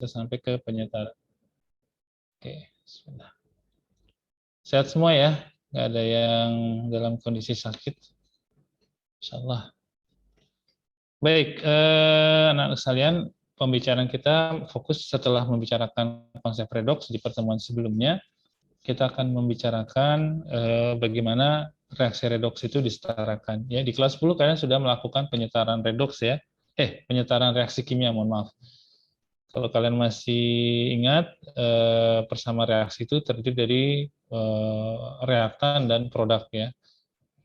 sampai ke penyetar. Oke, bismillah. Sehat semua ya, nggak ada yang dalam kondisi sakit, insyaallah. Baik, anak-anak sekalian, pembicaraan kita fokus setelah membicarakan konsep redoks di pertemuan sebelumnya. Kita akan membicarakan bagaimana reaksi redoks itu disetarakan. Ya, di kelas 10 kalian sudah melakukan penyetaran redoks ya. Penyetaran reaksi kimia, mohon maaf. Kalau kalian masih ingat, persama reaksi itu terdiri dari reaktan dan produk ya.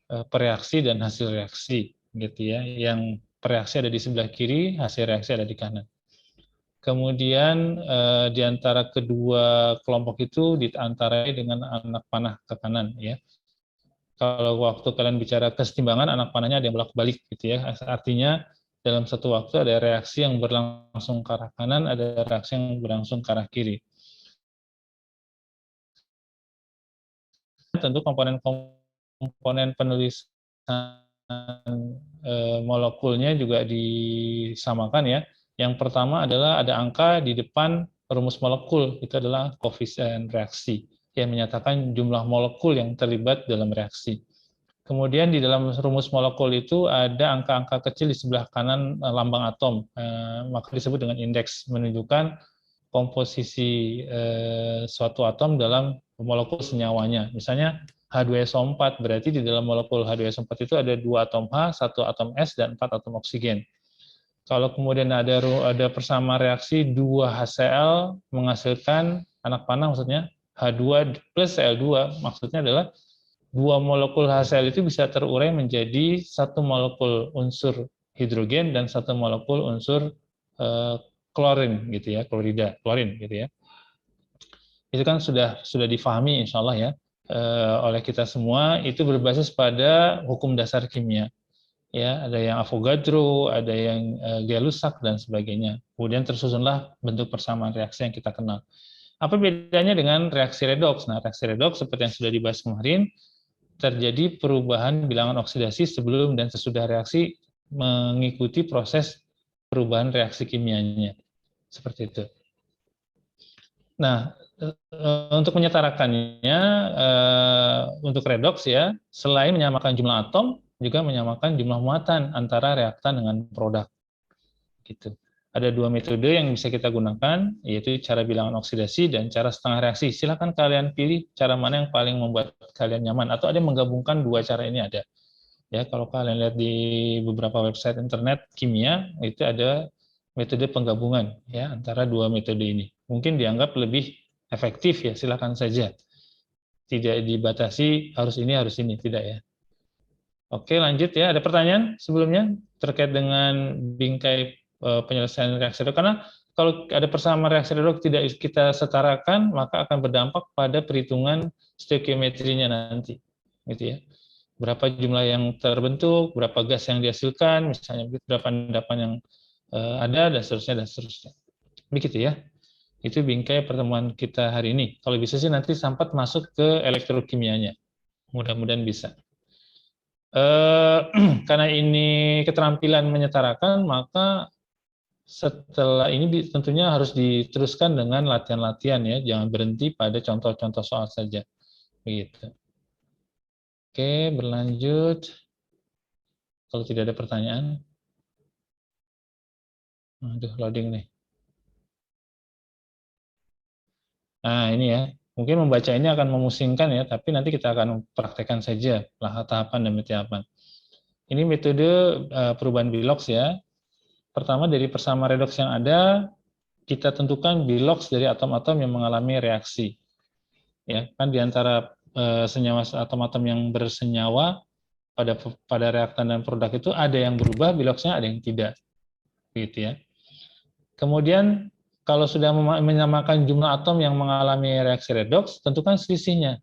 Pereaksi dan hasil reaksi gitu ya. Yang pereaksi ada di sebelah kiri, hasil reaksi ada di kanan. Kemudian di antara kedua kelompok itu diantarai dengan anak panah ke kanan ya. Kalau waktu kalian bicara kesetimbangan, anak panahnya ada yang bolak-balik gitu ya. Artinya dalam satu waktu ada reaksi yang berlangsung ke arah kanan, ada reaksi yang berlangsung ke arah kiri. Tentu komponen penulisan molekulnya juga disamakan ya. Yang pertama adalah ada angka di depan rumus molekul, itu adalah koefisien reaksi yang menyatakan jumlah molekul yang terlibat dalam reaksi. Kemudian di dalam rumus molekul itu ada angka-angka kecil di sebelah kanan lambang atom, maka disebut dengan indeks, menunjukkan komposisi suatu atom dalam molekul senyawanya. Misalnya H2SO4, berarti di dalam molekul H2SO4 itu ada 2 atom H, 1 atom S, dan 4 atom oksigen. Kalau kemudian ada persama reaksi 2 HCl menghasilkan anak panah, maksudnya H2 plus Cl2, maksudnya adalah 2 molekul HCl itu bisa terurai menjadi 1 molekul unsur hidrogen dan 1 molekul unsur klorin gitu ya, klorin gitu ya. Itu kan sudah difahami insya Allah ya oleh kita semua, itu berbasis pada hukum dasar kimia. Ya, ada yang Avogadro, ada yang Gay-Lussac dan sebagainya. Kemudian tersusunlah bentuk persamaan reaksi yang kita kenal. Apa bedanya dengan reaksi redoks? Nah, reaksi redoks seperti yang sudah dibahas kemarin, terjadi perubahan bilangan oksidasi sebelum dan sesudah reaksi mengikuti proses perubahan reaksi kimianya. Seperti itu. Nah, untuk menyetarakannya, untuk redoks ya, selain menyamakan jumlah atom, juga menyamakan jumlah muatan antara reaktan dengan produk. Gitu. Ada 2 metode yang bisa kita gunakan, yaitu cara bilangan oksidasi dan cara setengah reaksi. Silakan kalian pilih cara mana yang paling membuat kalian nyaman, atau ada yang menggabungkan 2 cara ini ada. Ya, kalau kalian lihat di beberapa website internet kimia, itu ada metode penggabungan ya antara 2 metode ini. Mungkin dianggap lebih efektif ya, silakan saja. Tidak dibatasi harus ini, tidak ya. Oke, lanjut ya. Ada pertanyaan sebelumnya terkait dengan bingkai penyelesaian reaksi redoks? Karena kalau ada persamaan reaksi redoks tidak kita setarakan, maka akan berdampak pada perhitungan stoikiometrinya nanti, gitu ya. Berapa jumlah yang terbentuk, berapa gas yang dihasilkan, misalnya berapa endapan yang ada, dan seterusnya. Begitu ya. Itu bingkai pertemuan kita hari ini. Kalau bisa sih nanti sempat masuk ke elektrokimianya. Mudah-mudahan bisa. Karena ini keterampilan menyetarakan, maka setelah ini tentunya harus diteruskan dengan latihan-latihan ya, jangan berhenti pada contoh-contoh soal saja. Begitu. Oke, berlanjut. Kalau tidak ada pertanyaan. Aduh, loading nih. Nah, ini ya. Mungkin membaca ini akan memusingkan ya, tapi nanti kita akan praktekkan saja tahapan demi tahapan. Ini metode perubahan biloks ya. Pertama dari persama redoks yang ada, kita tentukan biloks dari atom-atom yang mengalami reaksi. Ya, kan di antara senyawa atom-atom yang bersenyawa pada reaktan dan produk itu ada yang berubah biloksnya, ada yang tidak. Gitu ya. Kemudian kalau sudah menyamakan jumlah atom yang mengalami reaksi redoks, tentukan selisihnya.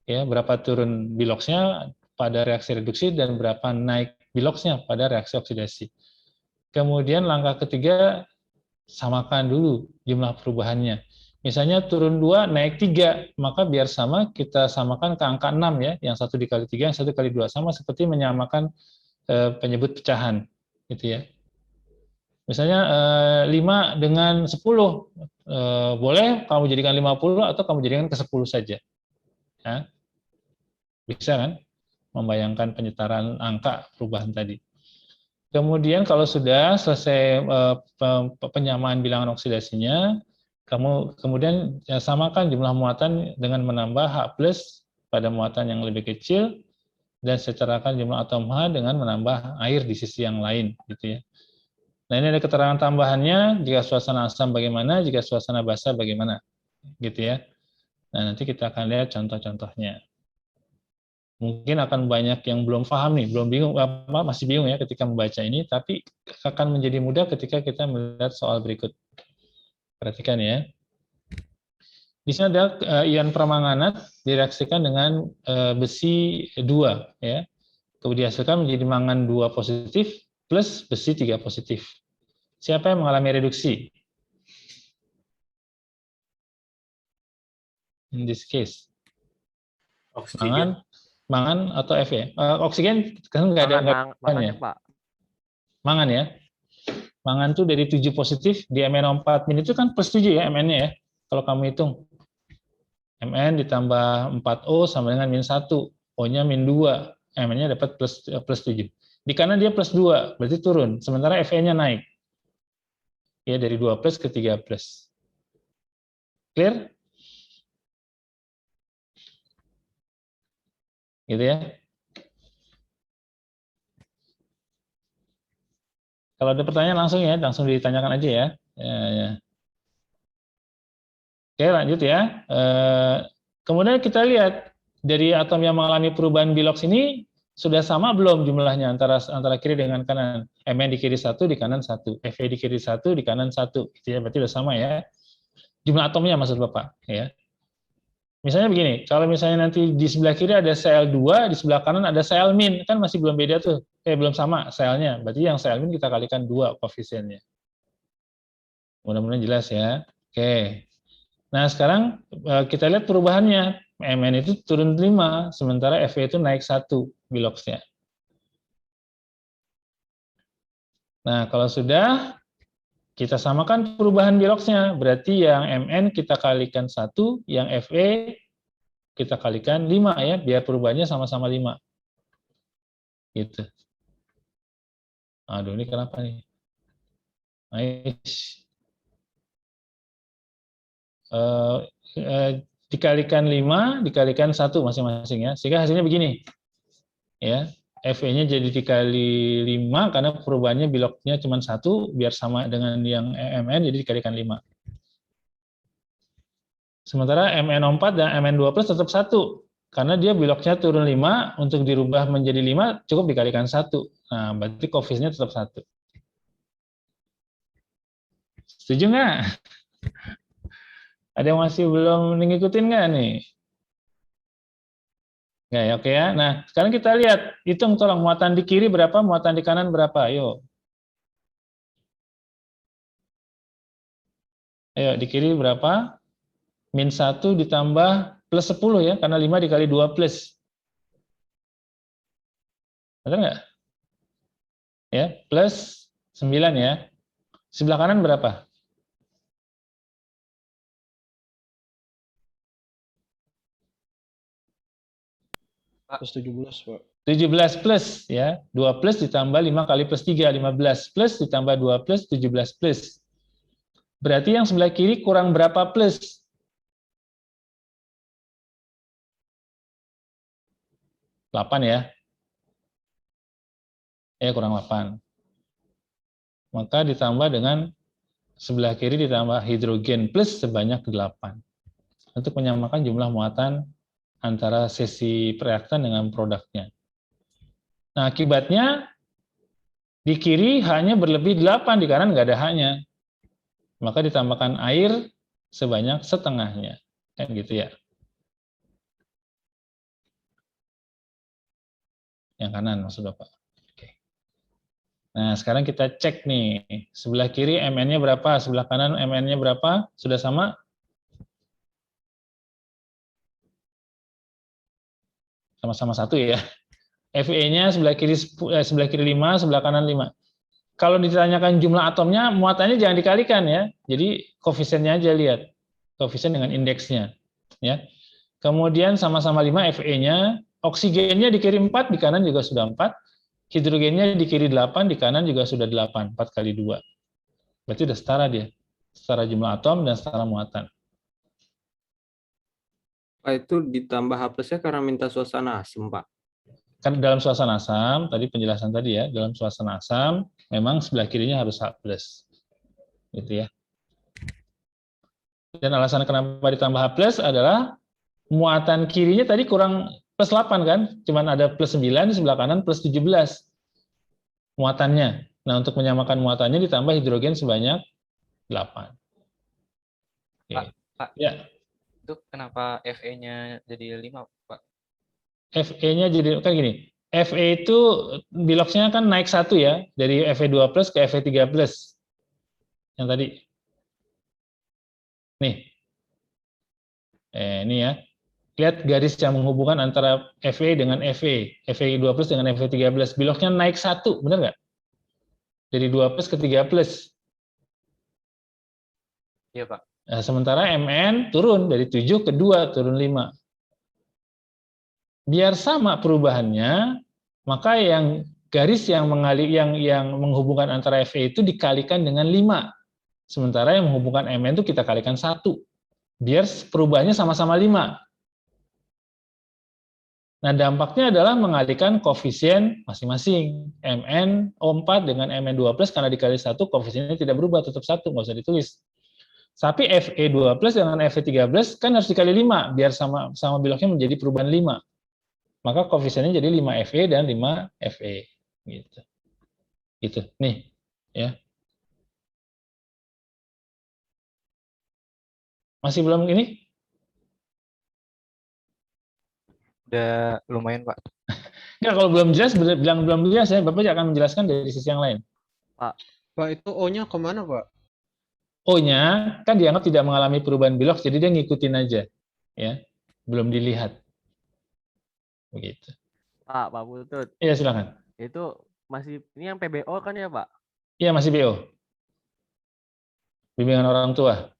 Ya, berapa turun biloksnya pada reaksi reduksi dan berapa naik biloksnya pada reaksi oksidasi. Kemudian langkah ketiga, samakan dulu jumlah perubahannya. Misalnya turun 2, naik 3, maka biar sama kita samakan ke angka 6 ya, yang 1 dikali 3, yang 1 kali 2, sama seperti menyamakan penyebut pecahan, gitu ya. Misalnya 5 dengan 10, boleh kamu jadikan 50 atau kamu jadikan ke 10 saja. Ya. Bisa kan? Membayangkan penyetaraan angka perubahan tadi. Kemudian kalau sudah selesai penyamaan bilangan oksidasinya, kamu kemudian samakan jumlah muatan dengan menambah H+ pada muatan yang lebih kecil, dan setarakan jumlah atom H dengan menambah air di sisi yang lain, gitu ya. Nah, ini ada keterangan tambahannya, jika suasana asam bagaimana, jika suasana basa bagaimana, gitu ya. Nah, nanti kita akan lihat contoh-contohnya. Mungkin akan banyak yang belum paham nih, belum bingung, masih bingung ya ketika membaca ini, tapi akan menjadi mudah ketika kita melihat soal berikut. Perhatikan ya. Di sini ada ion permanganat direaksikan dengan besi 2 ya. Kemudian dihasilkan menjadi mangan 2 positif plus besi 3 positif. Siapa yang mengalami reduksi? In this case. Oksigen. Mangan atau Fe? Oksigen kan nggak ada mangannya, Pak. Mangan ya. Mangan tuh dari 7 positif di MnO4 min itu kan plus 7 ya Mn-nya ya. Kalau kamu hitung. Mn ditambah 4O sama dengan min 1. O-nya min 2. Mn-nya dapat plus 7. Di kanan dia plus 2, berarti turun. Sementara Fe-nya naik. Ya, dari 2 plus ke 3 plus. Clear? Gitu ya. Kalau ada pertanyaan langsung ditanyakan aja ya. Ya. Oke, lanjut ya. Kemudian kita lihat dari atom yang mengalami perubahan bilox ini sudah sama belum jumlahnya antara kiri dengan kanan. Mn di kiri 1, di kanan 1. Fe di kiri 1, di kanan 1. Itu ya, berarti sudah sama ya. Jumlah atomnya maksud Bapak ya. Misalnya begini, kalau misalnya nanti di sebelah kiri ada Cl2, di sebelah kanan ada Cl-, kan masih belum beda tuh. Belum sama Cl-nya. Berarti yang Cl- kita kalikan 2 koefisiennya. Mudah-mudahan jelas ya. Oke. Nah, sekarang kita lihat perubahannya. Mn itu turun 5, sementara Fe itu naik 1 biloxnya. Nah, kalau sudah, kita samakan perubahan biloxnya. Berarti yang Mn kita kalikan 1, yang Fe kita kalikan 5 ya, biar perubahannya sama-sama 5. Gitu. Aduh, ini kenapa nih? Nice. Dikalikan 5, dikalikan 1 masing-masing ya. Sehingga hasilnya begini. Ya, Fe-nya jadi dikali 5 karena perubahannya biloknya cuma 1, biar sama dengan yang Mn jadi dikalikan 5. Sementara MnO4 dan Mn2+ tetap 1 karena dia biloknya turun 5, untuk dirubah menjadi 5 cukup dikalikan 1. Nah, berarti koefisiennya tetap 1. Setuju nggak? Ada yang masih belum ngikutin nggak nih? Nggak ya, oke ya. Nah, sekarang kita lihat, hitung tolong muatan di kiri berapa, muatan di kanan berapa, ayo. Ayo, di kiri berapa? Min 1 ditambah plus 10 ya, karena 5 dikali 2 plus. Betul nggak? Ya, plus 9 ya. Sebelah kanan berapa? Plus 17, Pak. 17 plus ya. 2 plus ditambah 5 kali plus 3, 15 plus ditambah 2 plus, 17 plus. Berarti yang sebelah kiri kurang berapa plus? Delapan ya. Kurang 8. Maka ditambah dengan sebelah kiri ditambah hidrogen plus sebanyak 8. Untuk menyamakan jumlah muatan antara sesi reaktan dengan produknya. Nah, akibatnya di kiri hanya berlebih 8, di kanan nggak ada H-nya. Maka ditambahkan air sebanyak setengahnya. Kan gitu ya. Yang kanan maksud Bapak. Oke. Nah, sekarang kita cek nih. Sebelah kiri Mn-nya berapa, sebelah kanan Mn-nya berapa? Sudah sama? Sama-sama 1 ya. Fe-nya sebelah kiri 5, sebelah kanan 5. kalau ditanyakan jumlah atomnya, muatannya jangan dikalikan ya. Jadi koefisiennya aja lihat. Koefisien dengan indeksnya. Ya. Kemudian sama-sama 5 Fe-nya, oksigennya di kiri 4, di kanan juga sudah 4. Hidrogennya di kiri 8, di kanan juga sudah 8, 4 kali 2. Berarti udah setara dia. Setara jumlah atom dan setara muatan. Pak, itu ditambah H+-nya karena minta suasana asam, Pak. Kan dalam suasana asam, tadi penjelasan tadi ya, dalam suasana asam, memang sebelah kirinya harus H+. Gitu ya. Dan alasan kenapa ditambah H+ adalah muatan kirinya tadi kurang plus 8 kan? Cuman ada plus 9, di sebelah kanan plus 17 muatannya. Nah, untuk menyamakan muatannya ditambah hidrogen sebanyak 8. Oke. Pak, Ya. itu kenapa Fe-nya jadi 5, Pak? Fe-nya jadi, kan gini, Fe itu biloxnya kan naik 1 ya, dari Fe2+ ke Fe3+. Yang tadi. Nih. Ini ya. Lihat garis yang menghubungkan antara Fe dengan Fe, Fe2+ dengan Fe3+. Biloxnya naik 1, benar nggak? Dari 2+ ke 3+. Iya, Pak. Nah, sementara Mn turun dari 7 ke 2, turun 5. Biar sama perubahannya, maka yang garis yang menghubungkan antara Fe itu dikalikan dengan 5. Sementara yang menghubungkan Mn itu kita kalikan 1. Biar perubahannya sama-sama 5. Nah, dampaknya adalah mengalihkan koefisien masing-masing. MnO4 dengan Mn2+ karena dikali 1, koefisiennya tidak berubah, tetap 1, nggak usah ditulis. Tapi Fe2+ dengan Fe3+ kan harus dikali 5, biar sama biloknya menjadi perubahan 5. Maka koefisiennya jadi 5 Fe dan 5 Fe. Gitu. Gitu. Nih, ya. Masih belum ini? Udah lumayan, Pak. Enggak, kalau belum jelas, bilang belum jelas ya, Bapak akan menjelaskan dari sisi yang lain. Pak, itu O-nya kemana, Pak? O-nya kan dianggap tidak mengalami perubahan bilox, jadi dia ngikutin aja, ya, belum dilihat, begitu. Pak Putut, Iya silakan. itu masih ini yang PBO kan ya Pak? Iya masih BO, bimbingan orang tua.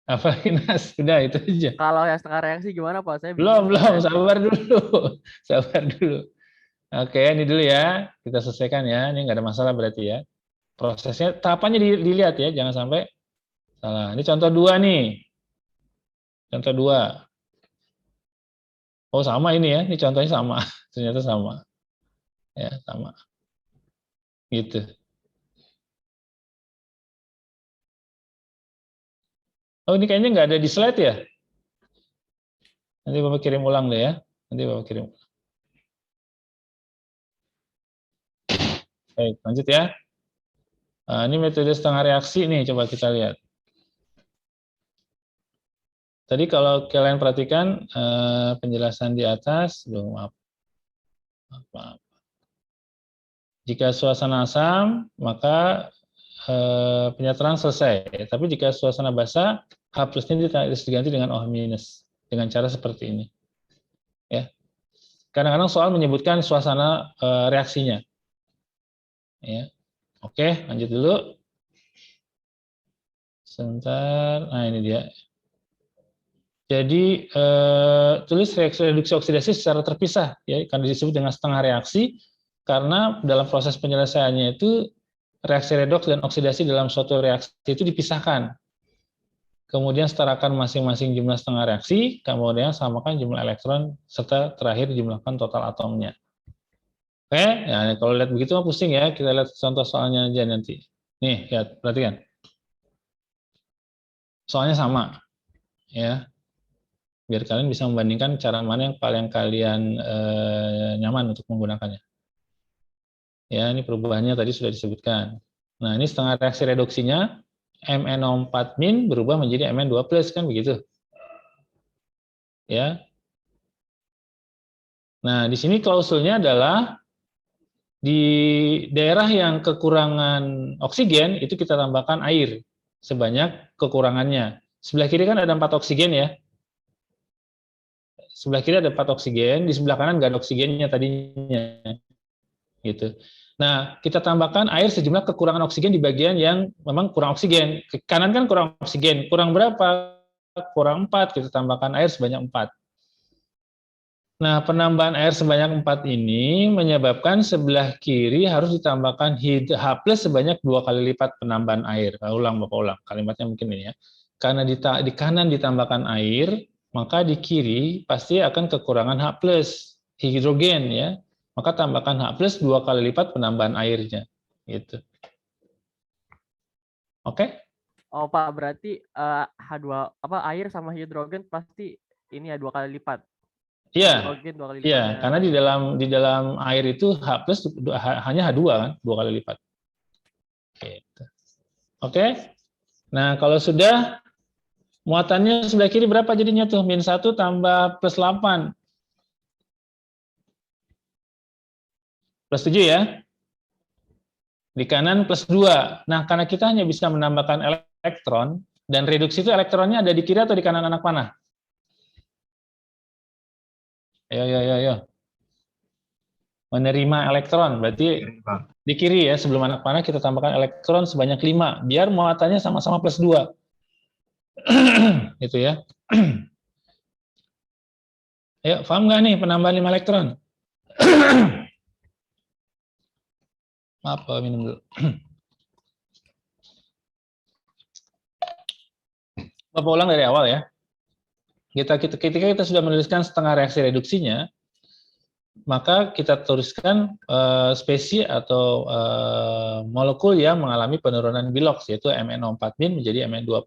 Apalagi Nas, udah itu aja. Kalau yang setengah reaksi gimana Pak? Saya Belum, bingung. sabar dulu, sabar dulu. Oke, ini dulu ya, kita selesaikan ya, ini nggak ada masalah berarti ya. Prosesnya, tahapannya dilihat ya, jangan sampai salah. Ini contoh 2 nih. Contoh 2. Oh sama ini ya, ini contohnya sama, ternyata sama. Ya, sama. Gitu. Oh ini kayaknya nggak ada di slide ya? Nanti Bapak kirim ulang deh ya. Nanti Bapak kirim. Baik, lanjut ya. Nah, ini metode setengah reaksi nih, coba kita lihat. Tadi kalau kalian perhatikan penjelasan di atas, maaf. Jika suasana asam, maka penyataan selesai. Tapi jika suasana basah, H+-nya diganti dengan OH- dengan cara seperti ini. Ya. Kadang-kadang soal menyebutkan suasana reaksinya. Ya. Oke, lanjut dulu. Sebentar. Nah, ini dia. Jadi tulis reduksi oksidasi secara terpisah ya, karena disebut dengan setengah reaksi karena dalam proses penyelesaiannya itu reaksi redoks dan oksidasi dalam suatu reaksi itu dipisahkan. Kemudian setarakan masing-masing jumlah setengah reaksi, kemudian samakan jumlah elektron serta terakhir jumlahkan total atomnya. Oke, ya kalau lihat begitu mah pusing ya, kita lihat contoh soalnya aja nanti. Nih, lihat, perhatikan. Soalnya sama. Ya. Biar kalian bisa membandingkan cara mana yang paling kalian nyaman untuk menggunakannya. Ya, ini perubahannya tadi sudah disebutkan. Nah, ini setengah reaksi reduksinya MnO4- berubah menjadi Mn2+, kan begitu. Ya. Nah, di sini klausulnya adalah di daerah yang kekurangan oksigen itu kita tambahkan air sebanyak kekurangannya. Sebelah kiri kan ada 4 oksigen ya. Sebelah kiri ada 4 oksigen, di sebelah kanan nggak ada oksigennya tadinya. gitu. Nah, kita tambahkan air sejumlah kekurangan oksigen di bagian yang memang kurang oksigen. Ke kanan kan kurang oksigen, kurang berapa? Kurang 4, kita tambahkan air sebanyak 4. Nah, penambahan air sebanyak 4 ini menyebabkan sebelah kiri harus ditambahkan H plus sebanyak 2 kali lipat penambahan air. Bapak ulang, kalimatnya mungkin ini ya. Karena di kanan ditambahkan air, maka di kiri pasti akan kekurangan H plus, hidrogen ya. Maka tambahkan H plus 2 kali lipat penambahan airnya. Gitu. Oke? Oh Pak, berarti H2 air sama hidrogen pasti ini ya 2 kali lipat. Iya. Hidrogen 2 kali Iya, lipatnya. karena di dalam air itu H plus hanya H2 kan, 2 kali lipat. Gitu. Oke? Nah, kalau sudah muatannya sebelah kiri berapa jadinya tuh? -1 tambah plus 8. Plus 7 ya. Di kanan plus 2. Nah, karena kita hanya bisa menambahkan elektron, dan reduksi itu elektronnya ada di kiri atau di kanan anak panah? Ayo. Menerima elektron, berarti di kiri ya, sebelum anak panah kita tambahkan elektron sebanyak 5, biar muatannya sama-sama plus 2. Gitu ya. Ayo, paham nggak nih penambahan 5 elektron? Maaf, minum dulu. Bapak ulang dari awal ya. Ketika kita sudah menuliskan setengah reaksi reduksinya, maka kita tuliskan spesies atau molekul yang mengalami penurunan bilox, yaitu MnO4- menjadi Mn2+,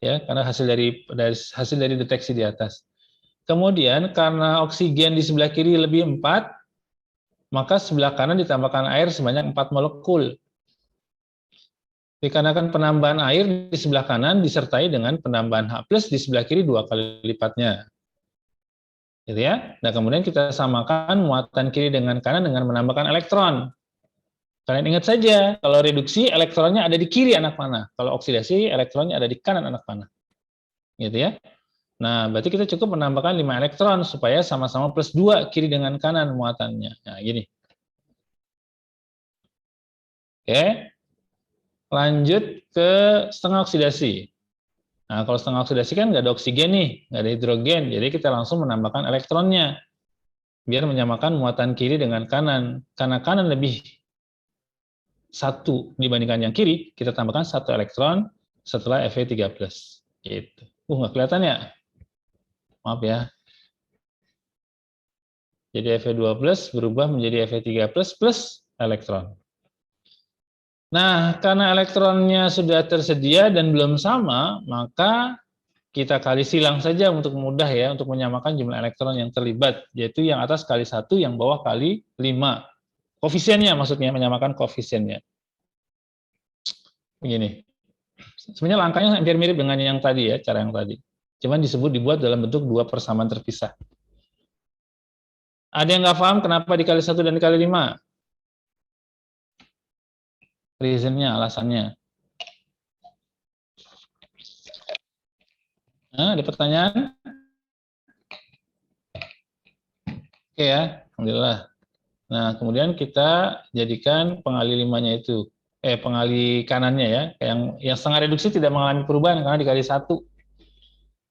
ya, karena hasil dari deteksi di atas. Kemudian karena oksigen di sebelah kiri lebih 4, maka sebelah kanan ditambahkan air sebanyak 4 molekul. Dikarenakan penambahan air di sebelah kanan disertai dengan penambahan H+ di sebelah kiri 2 kali lipatnya. Gitu ya. Nah, kemudian kita samakan muatan kiri dengan kanan dengan menambahkan elektron. Kalian ingat saja, kalau reduksi elektronnya ada di kiri anak panah. Kalau oksidasi elektronnya ada di kanan anak panah. Gitu ya. Nah, berarti kita cukup menambahkan 5 elektron supaya sama-sama plus 2 kiri dengan kanan muatannya. Nah, gini. Oke. Lanjut ke setengah oksidasi. Nah, kalau setengah oksidasi kan nggak ada oksigen nih, nggak ada hidrogen. Jadi kita langsung menambahkan elektronnya. Biar menyamakan muatan kiri dengan kanan. Karena kanan lebih 1 dibandingkan yang kiri, kita tambahkan 1 elektron setelah Fe3+. Gitu. Nggak kelihatan ya? Maaf ya. Jadi Fe2+ berubah menjadi Fe3+ plus elektron. Nah, karena elektronnya sudah tersedia dan belum sama, maka kita kali silang saja untuk mudah ya, untuk menyamakan jumlah elektron yang terlibat, yaitu yang atas kali 1, yang bawah kali 5. Koefisiennya maksudnya, menyamakan koefisiennya. Begini. Sebenarnya langkahnya hampir mirip dengan yang tadi ya, cara yang tadi. Cuman dibuat dalam bentuk 2 persamaan terpisah. Ada yang nggak paham kenapa dikali 1 dan dikali 5? Reasonnya, alasannya. Nah, ada pertanyaan? Oke ya, alhamdulillah. Nah, kemudian kita jadikan pengali 5-nya itu, pengali kanannya ya, yang setengah reduksi tidak mengalami perubahan karena dikali 1.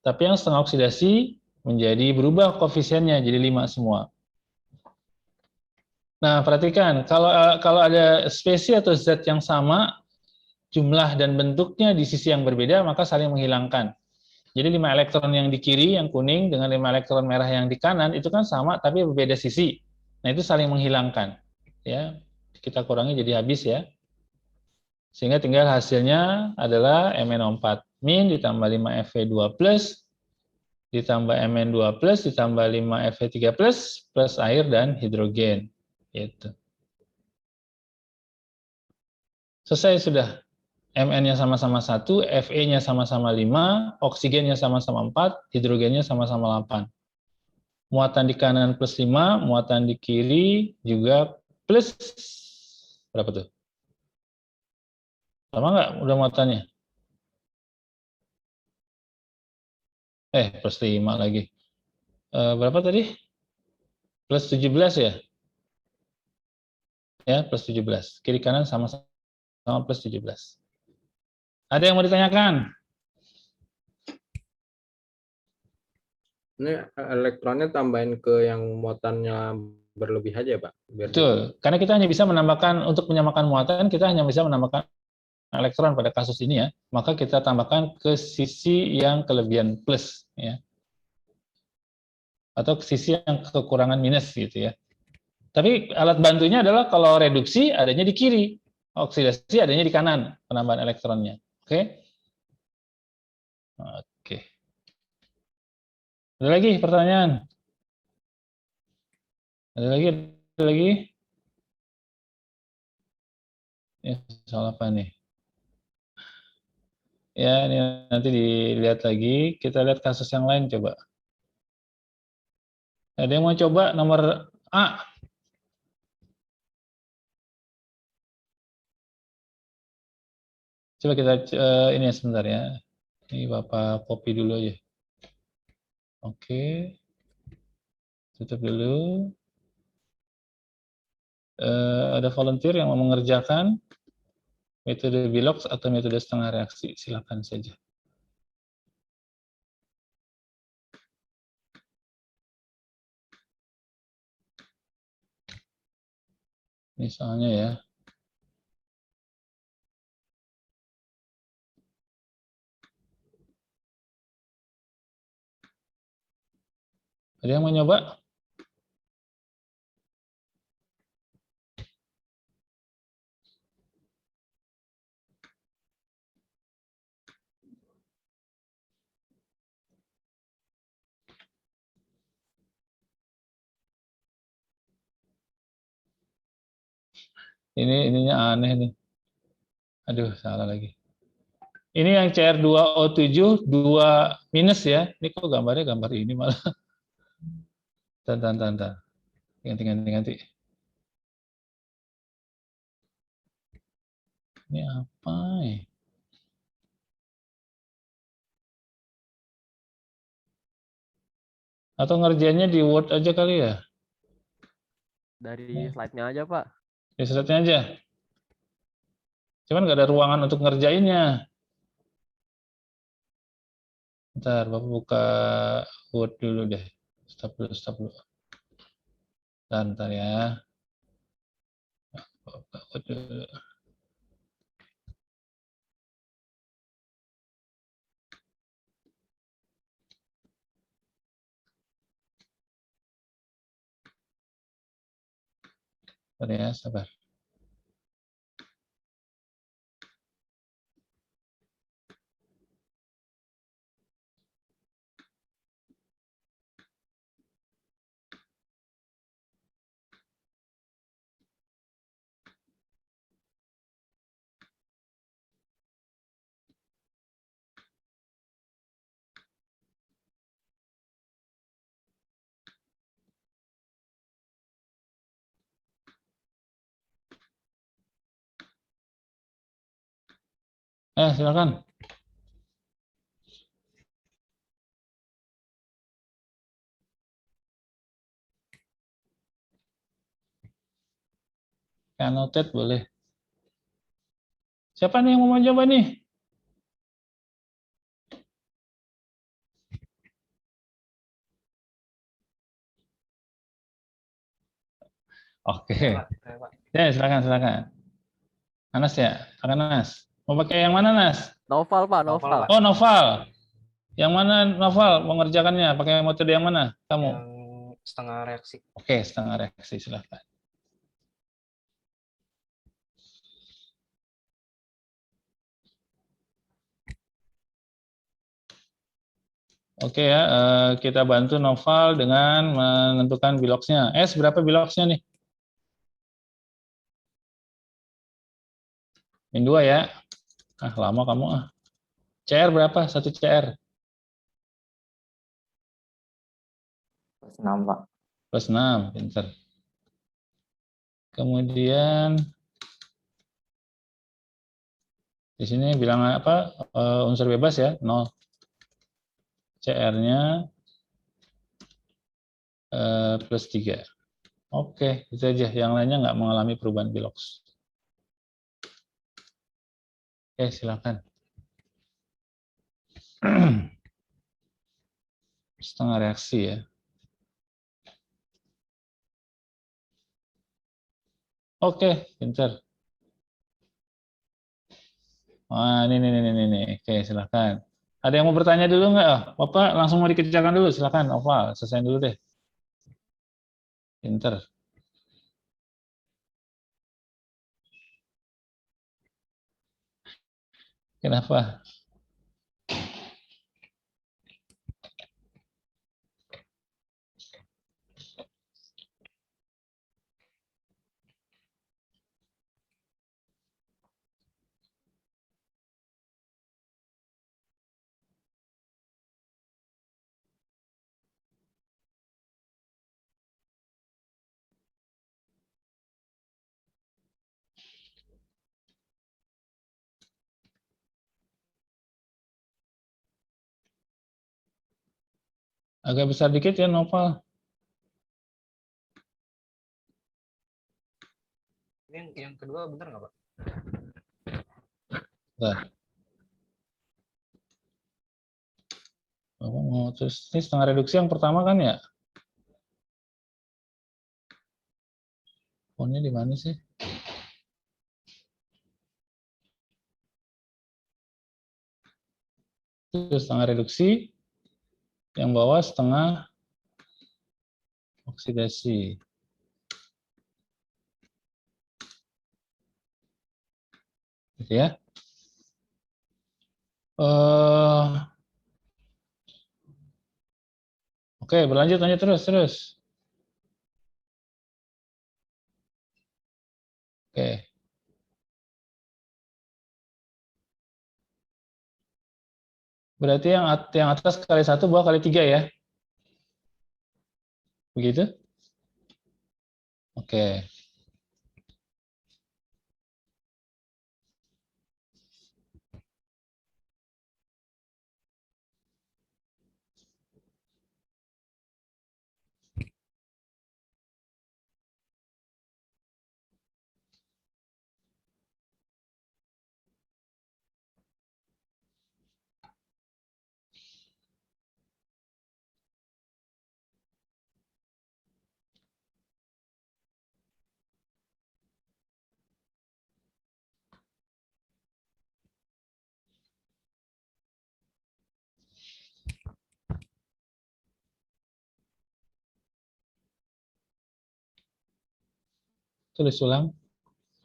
Tapi yang setengah oksidasi menjadi berubah koefisiennya jadi 5 semua. Nah, perhatikan, kalau ada spesies atau zat yang sama, jumlah dan bentuknya di sisi yang berbeda, maka saling menghilangkan. Jadi 5 elektron yang di kiri, yang kuning, dengan 5 elektron merah yang di kanan, itu kan sama, tapi berbeda sisi. Nah, itu saling menghilangkan. Ya, kita kurangi jadi habis ya. Sehingga tinggal hasilnya adalah MnO4- ditambah 5 Fe2+, ditambah Mn2+, ditambah 5 Fe3+, plus air dan hidrogen. Gitu. Selesai sudah. Mn-nya sama-sama 1, Fe-nya sama-sama 5, oksigennya sama-sama 4, hidrogennya sama-sama 8. Muatan di kanan plus 5, muatan di kiri juga plus berapa tuh? Sama nggak udah muatannya? Plus 5 lagi. Berapa tadi? Plus 17 ya? Ya, plus 17. Kiri kanan sama-sama plus 17. Ada yang mau ditanyakan? Ini elektronnya tambahin ke yang muatannya berlebih aja, Pak. Biar Betul. Karena kita hanya bisa menambahkan, untuk menyamakan muatan, kita hanya bisa menambahkan elektron pada kasus ini ya. Maka kita tambahkan ke sisi yang kelebihan plus ya. Atau ke sisi yang kekurangan minus gitu ya. Tapi alat bantunya adalah kalau reduksi adanya di kiri, oksidasi adanya di kanan, penambahan elektronnya. Oke? Oke. Ada lagi pertanyaan? Ada lagi? Ada lagi? Ya, soal apa nih? Ya, ini nanti dilihat lagi. Kita lihat kasus yang lain coba. Ada yang mau coba nomor A? Coba kita ini sebentar ya. Ini Bapak copy dulu aja. Oke. Tutup dulu. Ada volunteer yang mau mengerjakan metode Bilox atau metode setengah reaksi. Silakan saja. Misalnya ya. Ada yang mau nyoba? Ininya aneh nih. Aduh, salah lagi. Ini yang CR2O7 2 minus ya. Ini kok gambarnya gambar ini malah. Tantan. Ganti. Ini apa ya? Atau ngerjainnya di Word aja kali ya? Dari slide-nya aja, Pak. Di slide-nya aja. Cuman nggak ada ruangan untuk ngerjainnya. Ntar, Bapak buka Word dulu deh. Stop dulu. Ntar ya. Buka Word dulu. Bentar ya, sabar. Silakan. Annotate boleh. Siapa nih yang mau coba nih? Oke. Ya, silakan. Anas ya? Silakan Anas. Mau pakai yang mana, Nas? Noval, Pak, Noval, Noval. Pak. Oh, Noval. Yang mana Noval mengerjakannya? Pakai metode yang mana? Kamu? Yang setengah reaksi. Oke, setengah reaksi, silakan. Oke ya, kita bantu Noval dengan menentukan biloxnya. Berapa biloxnya nih? Min 2 ya. Lama kamu ah. CR berapa? 1 CR. Plus 6, Pak. Plus 6, pinter. Kemudian di sini bilang apa? Unsur bebas ya, 0. CR-nya plus 3. Oke, itu aja. Yang lainnya nggak mengalami perubahan Bilox. Oke, silakan. Setengah reaksi ya. Oke, pinter. Wah, ini. Oke, silakan. Ada yang mau bertanya dulu nggak? Bapak langsung mau dikerjakan dulu, silakan. Oval, selesaiin dulu deh. Pinter. Kenapa? Agak besar dikit ya, Noval. Ini yang kedua benar nggak, Pak? Bentar. Bapak mau terus ini setengah reduksi yang pertama kan ya? Fontnya di mana sih? Terus setengah reduksi, yang bawah setengah oksidasi. Gitu ya. Oke, berlanjut terus. Oke. Berarti yang atas kali 1 bawah kali 3 ya? Begitu? Oke. Tulis ulang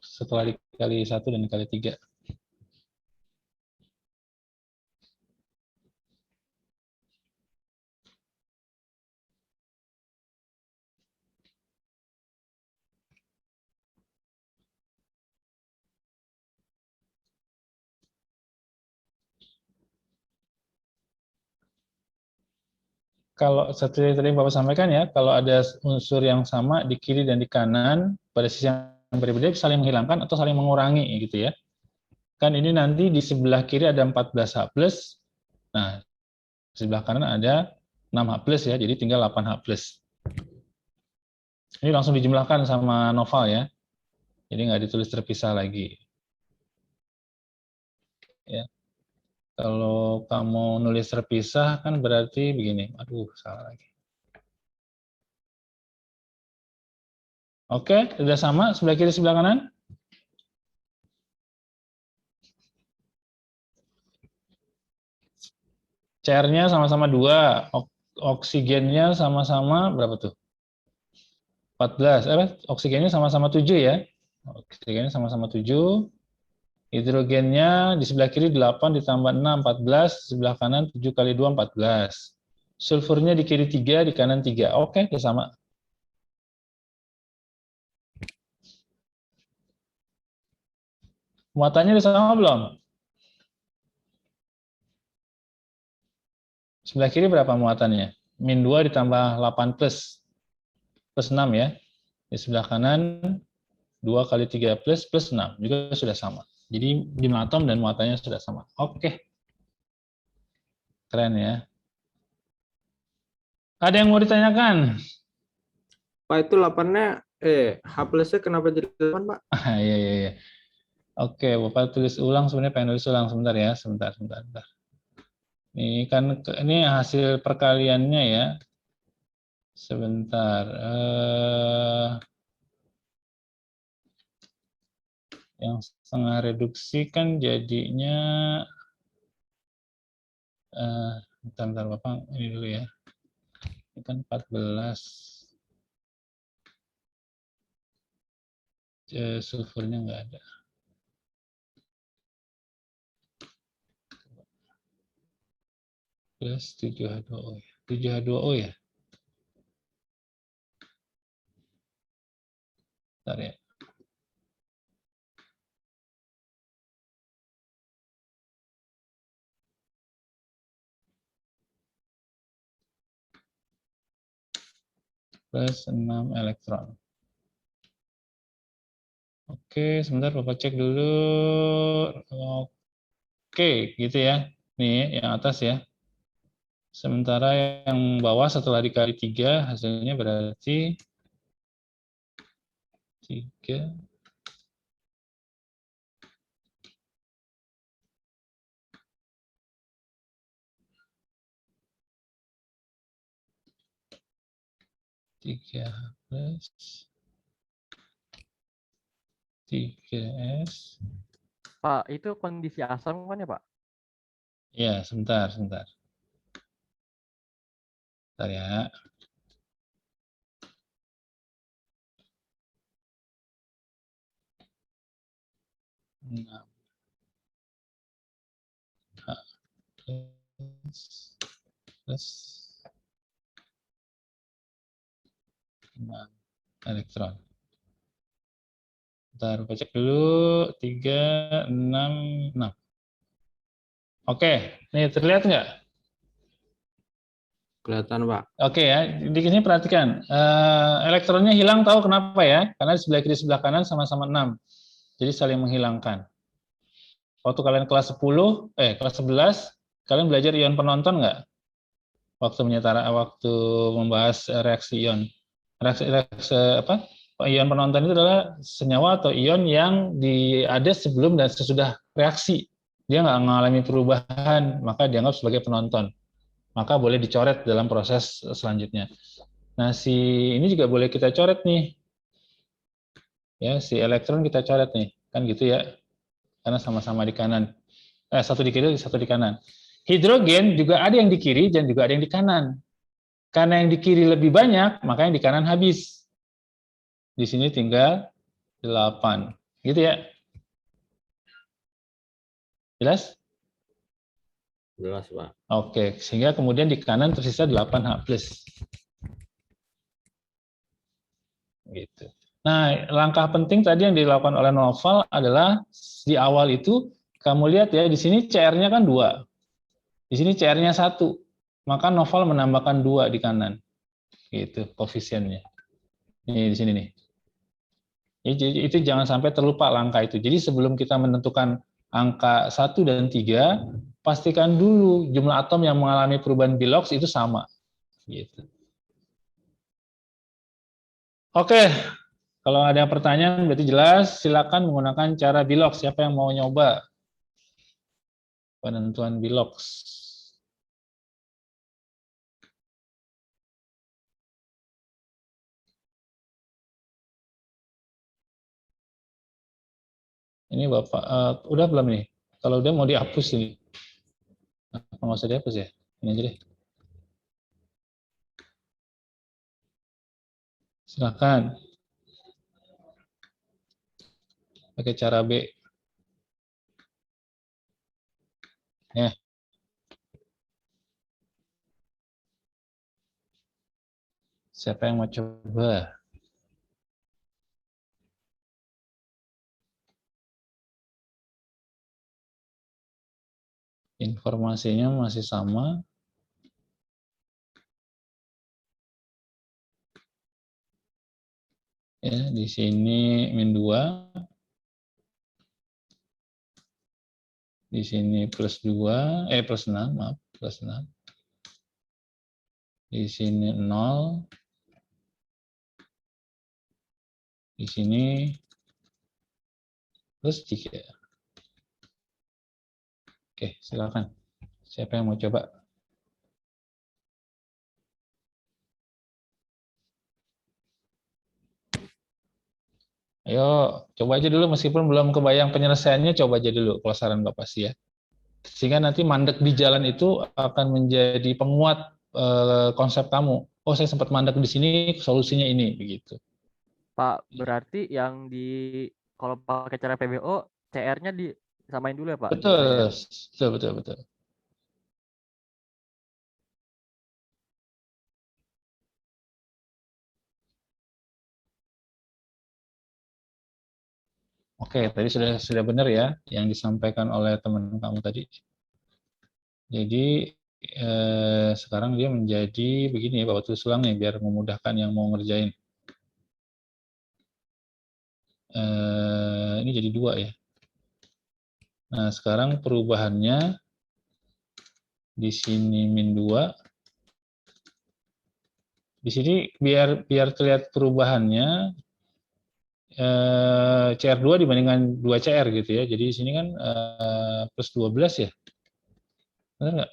setelah dikali 1 dan dikali 3. Kalau seperti tadi Bapak sampaikan ya, kalau ada unsur yang sama di kiri dan di kanan, pada sisi yang berbeda saling menghilangkan atau saling mengurangi gitu ya. Kan ini nanti di sebelah kiri ada 14H+, nah di sebelah kanan ada 6H+, ya, jadi tinggal 8H+. Ini langsung dijumlahkan sama Noval ya, jadi nggak ditulis terpisah lagi. Ya. Kalau kamu nulis terpisah kan berarti begini, aduh salah lagi. Oke, sudah sama sebelah kiri sebelah kanan? Cairnya sama-sama 2, oksigennya sama-sama berapa tuh? 14, oksigennya sama-sama 7 ya. Oksigennya sama-sama 7. Hidrogennya di sebelah kiri 8 ditambah 6, 14. Sebelah kanan 7 kali 2, 14. Sulfurnya di kiri 3, di kanan 3. Oke, udah sama. Muatannya udah sama belum? Sebelah kiri berapa muatannya? Min 2 ditambah 8 plus 6 ya. Di sebelah kanan 2 kali 3 plus 6. Juga sudah sama. Jadi jumlah atom dan muatannya sudah sama. Oke. Keren ya. Ada yang mau ditanyakan? Pak itu 8-nya, H plusnya kenapa jadi 8, Pak? Iya, iya, iya. Oke, Bapak tulis ulang, sebenarnya pengen tulis ulang sebentar ya, sebentar. Ini kan ini hasil perkaliannya ya. Sebentar. Yang setengah reduksi kan jadinya bentar Bapak, ini dulu ya. Ini kan 14. Sulfurnya nggak ada. Plus 7H2O ya. 7H2O ya. Bentar ya. Plus 6 elektron. Oke, sebentar Bapak cek dulu. Oke, gitu ya. Nih, yang atas ya. Sementara yang bawah setelah dikali 3, hasilnya berarti 3. plus 3S. Pak, itu kondisi asam kan ya, Pak? Ya, sebentar. Bentar ya. Nah, plus 6 elektron. Bentar, cek dulu. 3, 6, 6. Oke, nih terlihat nggak? Kelihatan, Pak. Oke ya, di sini perhatikan. Elektronnya hilang, tahu kenapa ya? Karena di sebelah kiri sebelah kanan sama-sama 6. Jadi saling menghilangkan. Waktu kalian kelas 10, kelas 11, kalian belajar ion penonton nggak? Waktu membahas reaksi ion. Reaksi apa? Ion penonton itu adalah senyawa atau ion yang ada sebelum dan sesudah reaksi. Dia nggak mengalami perubahan, maka dianggap sebagai penonton. Maka boleh dicoret dalam proses selanjutnya. Nah, ini juga boleh kita coret nih. Ya, si elektron kita coret nih. Kan gitu ya. Karena sama-sama di kanan. Satu di kiri, satu di kanan. Hidrogen juga ada yang di kiri dan juga ada yang di kanan. Karena yang di kiri lebih banyak, maka yang di kanan habis. Di sini tinggal 8. Gitu ya. Jelas? Jelas, Pak. Oke, sehingga kemudian di kanan tersisa 8H+. Gitu. Nah, langkah penting tadi yang dilakukan oleh Noval adalah di awal itu kamu lihat ya, di sini CR-nya kan 2. Di sini CR-nya 1. Maka Noval menambahkan 2 di kanan. Gitu koefisiennya. Ini di sini nih. Itu jangan sampai terlupa langkah itu. Jadi sebelum kita menentukan angka 1 dan 3, pastikan dulu jumlah atom yang mengalami perubahan Bilox itu sama. Gitu. Oke, kalau ada pertanyaan berarti jelas, silakan menggunakan cara Bilox. Siapa yang mau nyoba penentuan Bilox? Ini Bapak, udah belum nih? Kalau udah mau dihapus ini. Nggak usah dihapus ya? Ini aja deh. Silakan. Pakai cara B. Ya. Siapa yang mau coba? Informasinya masih sama. Ya, di sini -2. Di sini +2, +6, maaf, +6. Di sini 0. Di sini plus 3. Oke, silakan. Siapa yang mau coba? Ayo, coba aja dulu meskipun belum kebayang penyelesaiannya, coba aja dulu kalau saran Bapak sih ya. Sehingga nanti mandek di jalan itu akan menjadi penguat konsep kamu. Oh, saya sempat mandek di sini, solusinya ini, begitu. Pak, berarti yang kalau pakai cara PBO, CR-nya disamain dulu ya Pak? Betul, Nilainya. betul, betul, betul. Oke, tadi sudah benar ya yang disampaikan oleh teman kamu tadi. Jadi sekarang dia menjadi begini ya, Bapak tulis ulang nih biar memudahkan yang mau ngerjain. Ini jadi 2 ya. Nah, sekarang perubahannya di sini min 2. Di sini biar terlihat perubahannya CR2 dibandingkan 2CR gitu ya. Jadi di sini kan plus 12 ya. Benar nggak?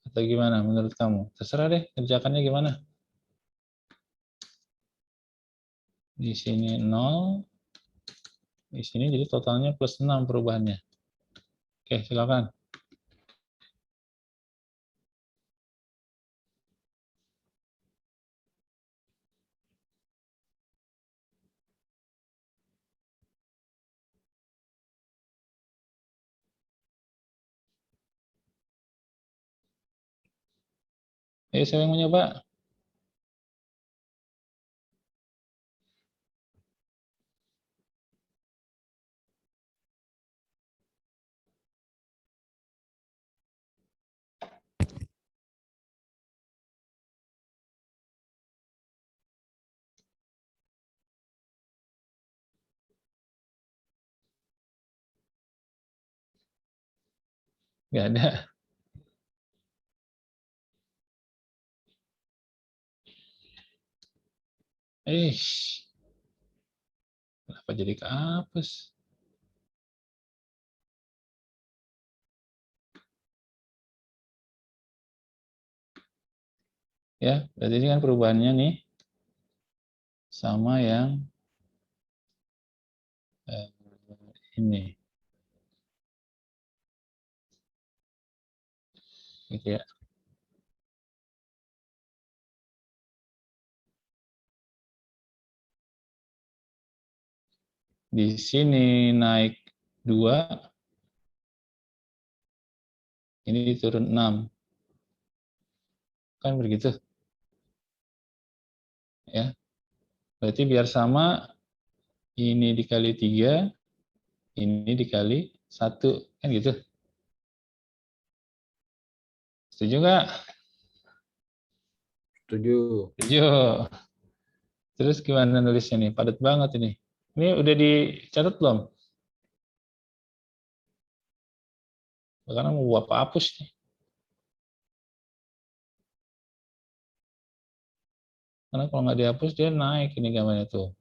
Atau gimana menurut kamu? Terserah deh kerjakannya gimana. Di sini 0. Di sini jadi totalnya plus 6 perubahannya. Oke, silakan. Ayo, siapa yang mau nyoba? Nggak ada. Kenapa jadi kehapus? Ya, berarti ini kan perubahannya nih sama yang ini. Gitu ya. Di sini naik 2, ini turun 6. Kan begitu. Ya. Berarti biar sama, ini dikali 3, ini dikali 1. Kan gitu. Setuju nggak? Setuju. Setuju. Terus gimana nulisnya nih? Padat banget ini. Ini udah dicatat belum? Karena mau Bapak hapus nih. Karena kalau nggak dihapus dia naik ini gambarnya tuh.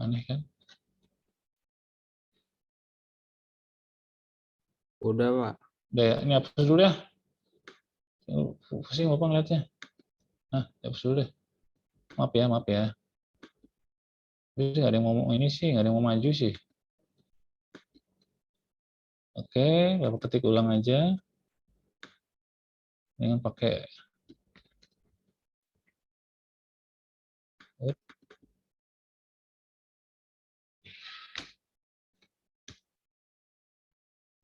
Aneh kan? Udah, Pak. Udah ya, ini hapus dulu ya. Pusing Bapak ngeliatnya. Nah, hapus dulu deh. Maaf ya, maaf ya. Tapi nggak ada yang ngomong ini sih, nggak ada yang mau maju sih. Oke, Bapak ketik ulang aja. Dengan pakai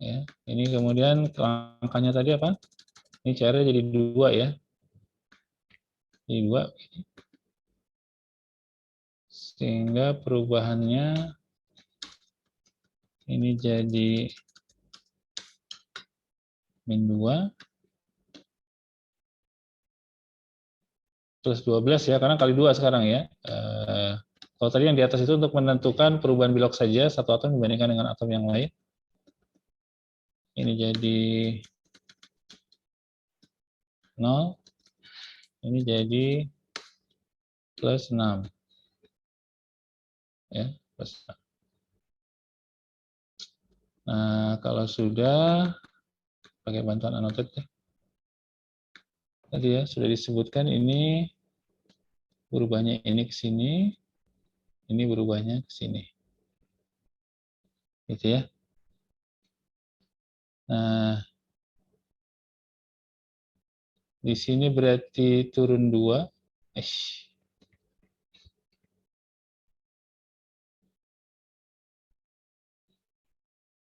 ya. Ini kemudian angkanya tadi apa? Ini CR jadi 2 ya. Jadi 2. Sehingga perubahannya ini jadi min 2 plus 12 ya, karena kali 2 sekarang ya. Kalau tadi yang di atas itu untuk menentukan perubahan bilok saja, satu atom dibandingkan dengan atom yang lain. Ini jadi 0. Ini jadi plus 6. Ya, plus 6. Nah, kalau sudah, pakai bantuan annotate deh. Tadi ya, sudah disebutkan ini berubahnya ini ke sini, ini berubahnya ke sini. Gitu ya. Nah, di sini berarti turun 2.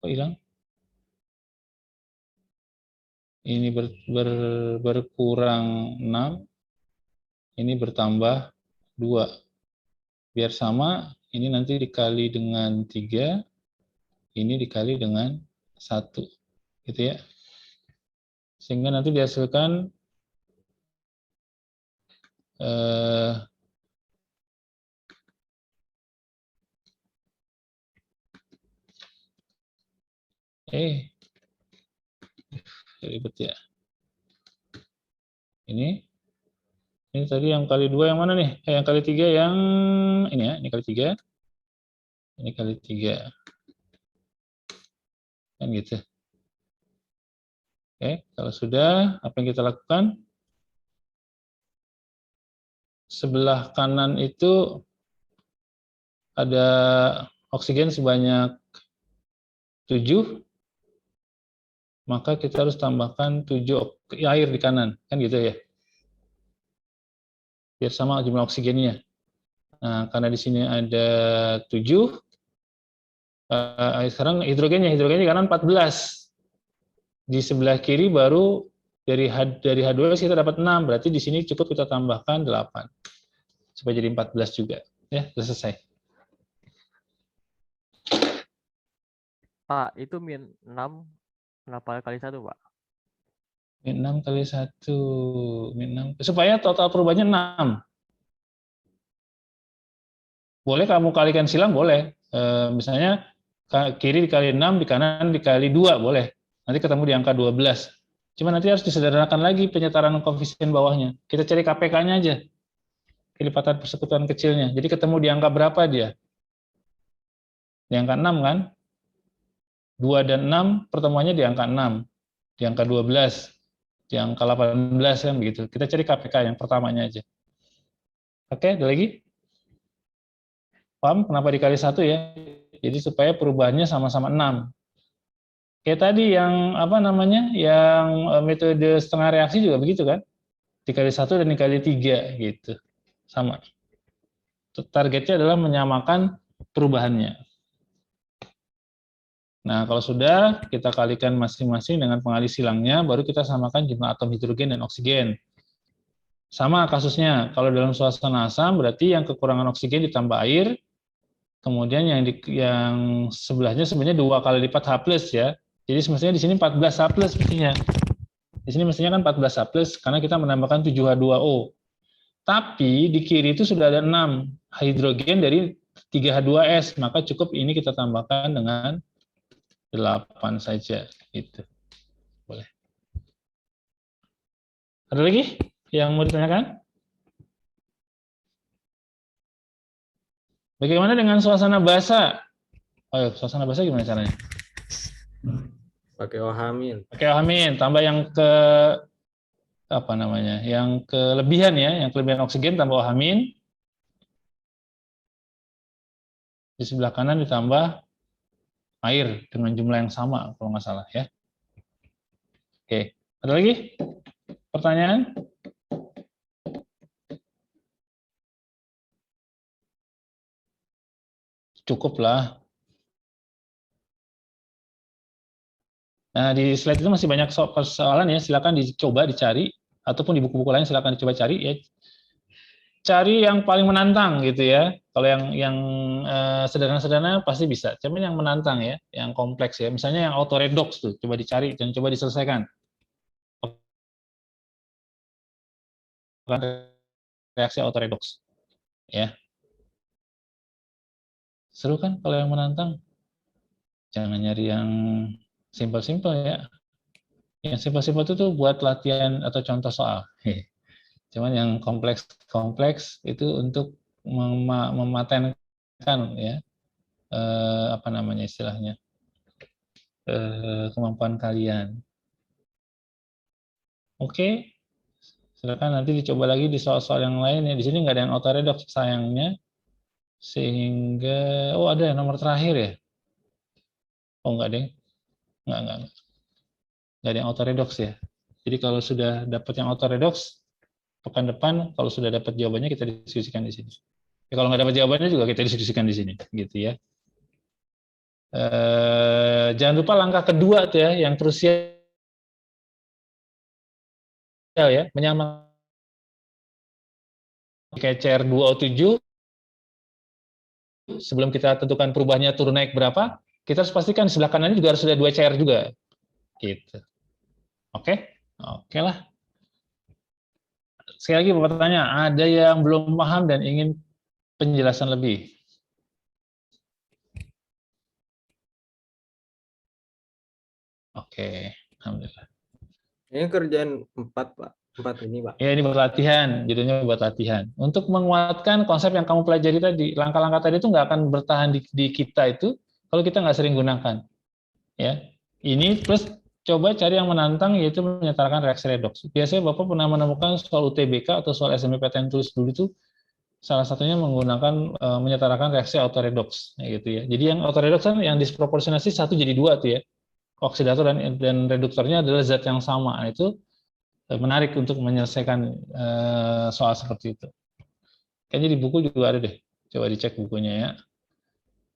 Kok hilang? Ini berkurang 6, ini bertambah 2. Biar sama, ini nanti dikali dengan 3, ini dikali dengan 1. Gitu ya. Sehingga nanti dihasilkan ribet ya. Ini tadi yang kali 2 yang mana nih? Yang kali 3 yang ini ya, ini kali 3. Ini kali 3. Kan gitu. Oke, kalau sudah, apa yang kita lakukan? Sebelah kanan itu ada oksigen sebanyak 7, maka kita harus tambahkan 7 air di kanan, kan gitu ya. Biar sama jumlah oksigennya. Nah, karena di sini ada 7, sekarang hidrogennya di kanan 14. Di sebelah kiri baru dari H2 kita dapat 6, berarti di sini cukup kita tambahkan 8. Supaya jadi 14 juga. Ya, sudah selesai. Pak, itu min 6 kenapa kali 1, Pak? Min 6 kali 1. Min 6. Supaya total perubahannya 6. Boleh kamu kalikan silang, boleh. Misalnya kiri dikali 6, di kanan dikali 2, boleh. Nanti ketemu di angka 12. Cuma nanti harus disederhanakan lagi penyetaraan koefisien bawahnya. Kita cari KPK-nya aja. Kelipatan persekutuan kecilnya. Jadi ketemu di angka berapa dia? Di angka 6 kan? 2 dan 6 pertemuannya di angka 6. Di angka 12. Di angka 18 kan begitu. Kita cari KPK yang pertamanya aja. Oke, ada lagi? Paham kenapa dikali 1 ya? Jadi supaya perubahannya sama-sama 6. Kayak tadi yang yang metode setengah reaksi juga begitu kan? Dikali 1 dan dikali 3 gitu. Sama. Targetnya adalah menyamakan perubahannya. Nah, kalau sudah kita kalikan masing-masing dengan pengalih silangnya, baru kita samakan jumlah atom hidrogen dan oksigen. Sama kasusnya, kalau dalam suasana asam berarti yang kekurangan oksigen ditambah air, kemudian yang sebelahnya sebenarnya 2 kali lipat H+ ya. Jadi semestinya di sini 14 H+ mestinya. Di sini mestinya kan 14 H+ karena kita menambahkan 7H2O. Tapi di kiri itu sudah ada 6 hidrogen dari 3H2S, maka cukup ini kita tambahkan dengan 8 saja. Gitu. Boleh. Ada lagi yang mau ditanyakan? Bagaimana dengan suasana basa? Oh, suasana basa gimana caranya? Pakai OH-. Pakai OH-, tambah yang ke yang kelebihan ya, yang kelebihan oksigen tambah OH-. Di sebelah kanan ditambah air dengan jumlah yang sama kalau nggak salah ya. Oke, ada lagi pertanyaan? Cukup lah. Nah, di slide itu masih banyak persoalan ya, silakan dicoba dicari, ataupun di buku-buku lain silakan dicoba cari ya. Cari yang paling menantang gitu ya. Kalau yang sederhana-sederhana pasti bisa. Cuma yang menantang ya, yang kompleks ya. Misalnya yang autoredox tuh, coba dicari dan coba diselesaikan. Reaksi autoredox. Ya. Seru kan kalau yang menantang? Jangan nyari yang simpel-simpel ya. Yang simpel-simpel itu tuh buat latihan atau contoh soal. Cuman yang kompleks itu untuk mematenkan ya apa namanya istilahnya kemampuan kalian. Oke, silakan nanti dicoba lagi di soal-soal yang lain ya. Di sini nggak ada yang autoredox sayangnya, sehingga ada yang nomor terakhir ya. Oh nggak deh, nggak ada yang autoredox ya. Jadi kalau sudah dapat yang autoredox, pekan depan kalau sudah dapat jawabannya kita diskusikan di sini. Ya, kalau nggak dapat jawabannya juga kita diskusikan di sini, gitu ya. Jangan lupa langkah kedua tuh ya, yang krusial ya, menyamakan CR 2O7 sebelum kita tentukan perubahannya turun naik berapa, kita harus pastikan di sebelah kanannya juga harus ada 2 CR juga. Gitu. Oke? Oke lah. Sekali lagi Bapak tanya, ada yang belum paham dan ingin penjelasan lebih? Oke, alhamdulillah. Ini kerjaan 4, Pak. 4 ini, Pak. Ya, ini buat latihan, judulnya buat latihan. Untuk menguatkan konsep yang kamu pelajari tadi, langkah-langkah tadi itu nggak akan bertahan di kita itu kalau kita nggak sering gunakan. Ya, ini plus coba cari yang menantang yaitu menyatakan reaksi redoks. Biasanya Bapak pernah menemukan soal UTBK atau soal SNMPTN tulis dulu itu salah satunya menggunakan menyatakan reaksi autoredoks, gitu ya. Jadi yang autoredoks kan yang disproporsionasi 1 jadi 2 tuh ya. Oksidator dan reduktornya adalah zat yang sama. Nah, itu menarik untuk menyelesaikan soal seperti itu. Kayaknya di buku juga ada deh. Coba dicek bukunya ya.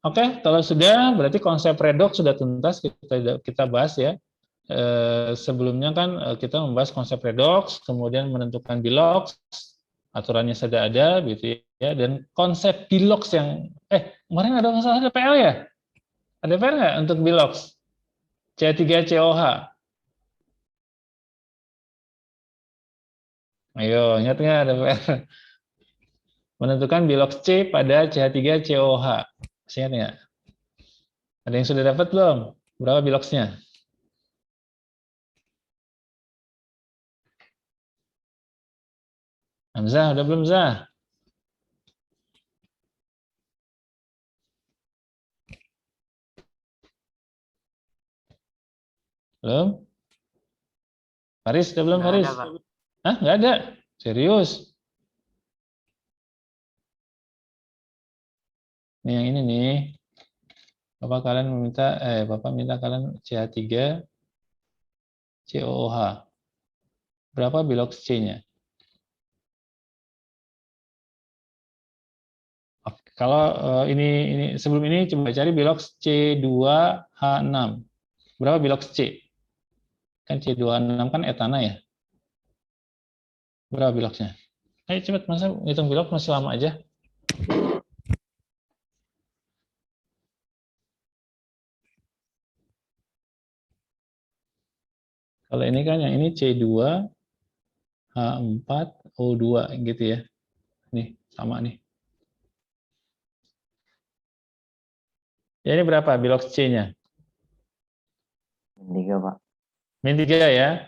Oke, kalau sudah berarti konsep redoks sudah tuntas kita bahas ya. Sebelumnya kan kita membahas konsep redoks, kemudian menentukan bilox, aturannya sudah ada gitu ya, dan konsep bilox yang kemarin ada masalah ada PL ya? Ada PR nggak untuk bilox? CH3COH. Ayo, ingat nggak ada PR? Menentukan bilox C pada CH3COH. Ingat nggak? Ada yang sudah dapat belum? Berapa biloxnya? Hamzah, udah belum, Zah? Belum? Faris, udah belum, Faris? Hah, nggak ada? Serius? Nih yang ini nih. Bapak minta kalian CH3 COOH. Berapa bilox C-nya? Oke, kalau ini sebelum ini coba cari bilox C2H6. Berapa bilox C? Kan C2H6 kan etana ya. Berapa biloxnya? Ayo cepat, masa ngitung bilox masih lama aja. Kalau ini kan yang ini C2H4O2 gitu ya. Nih, sama nih. Ya ini berapa bilox C-nya? Min 3, Pak. Min 3 ya.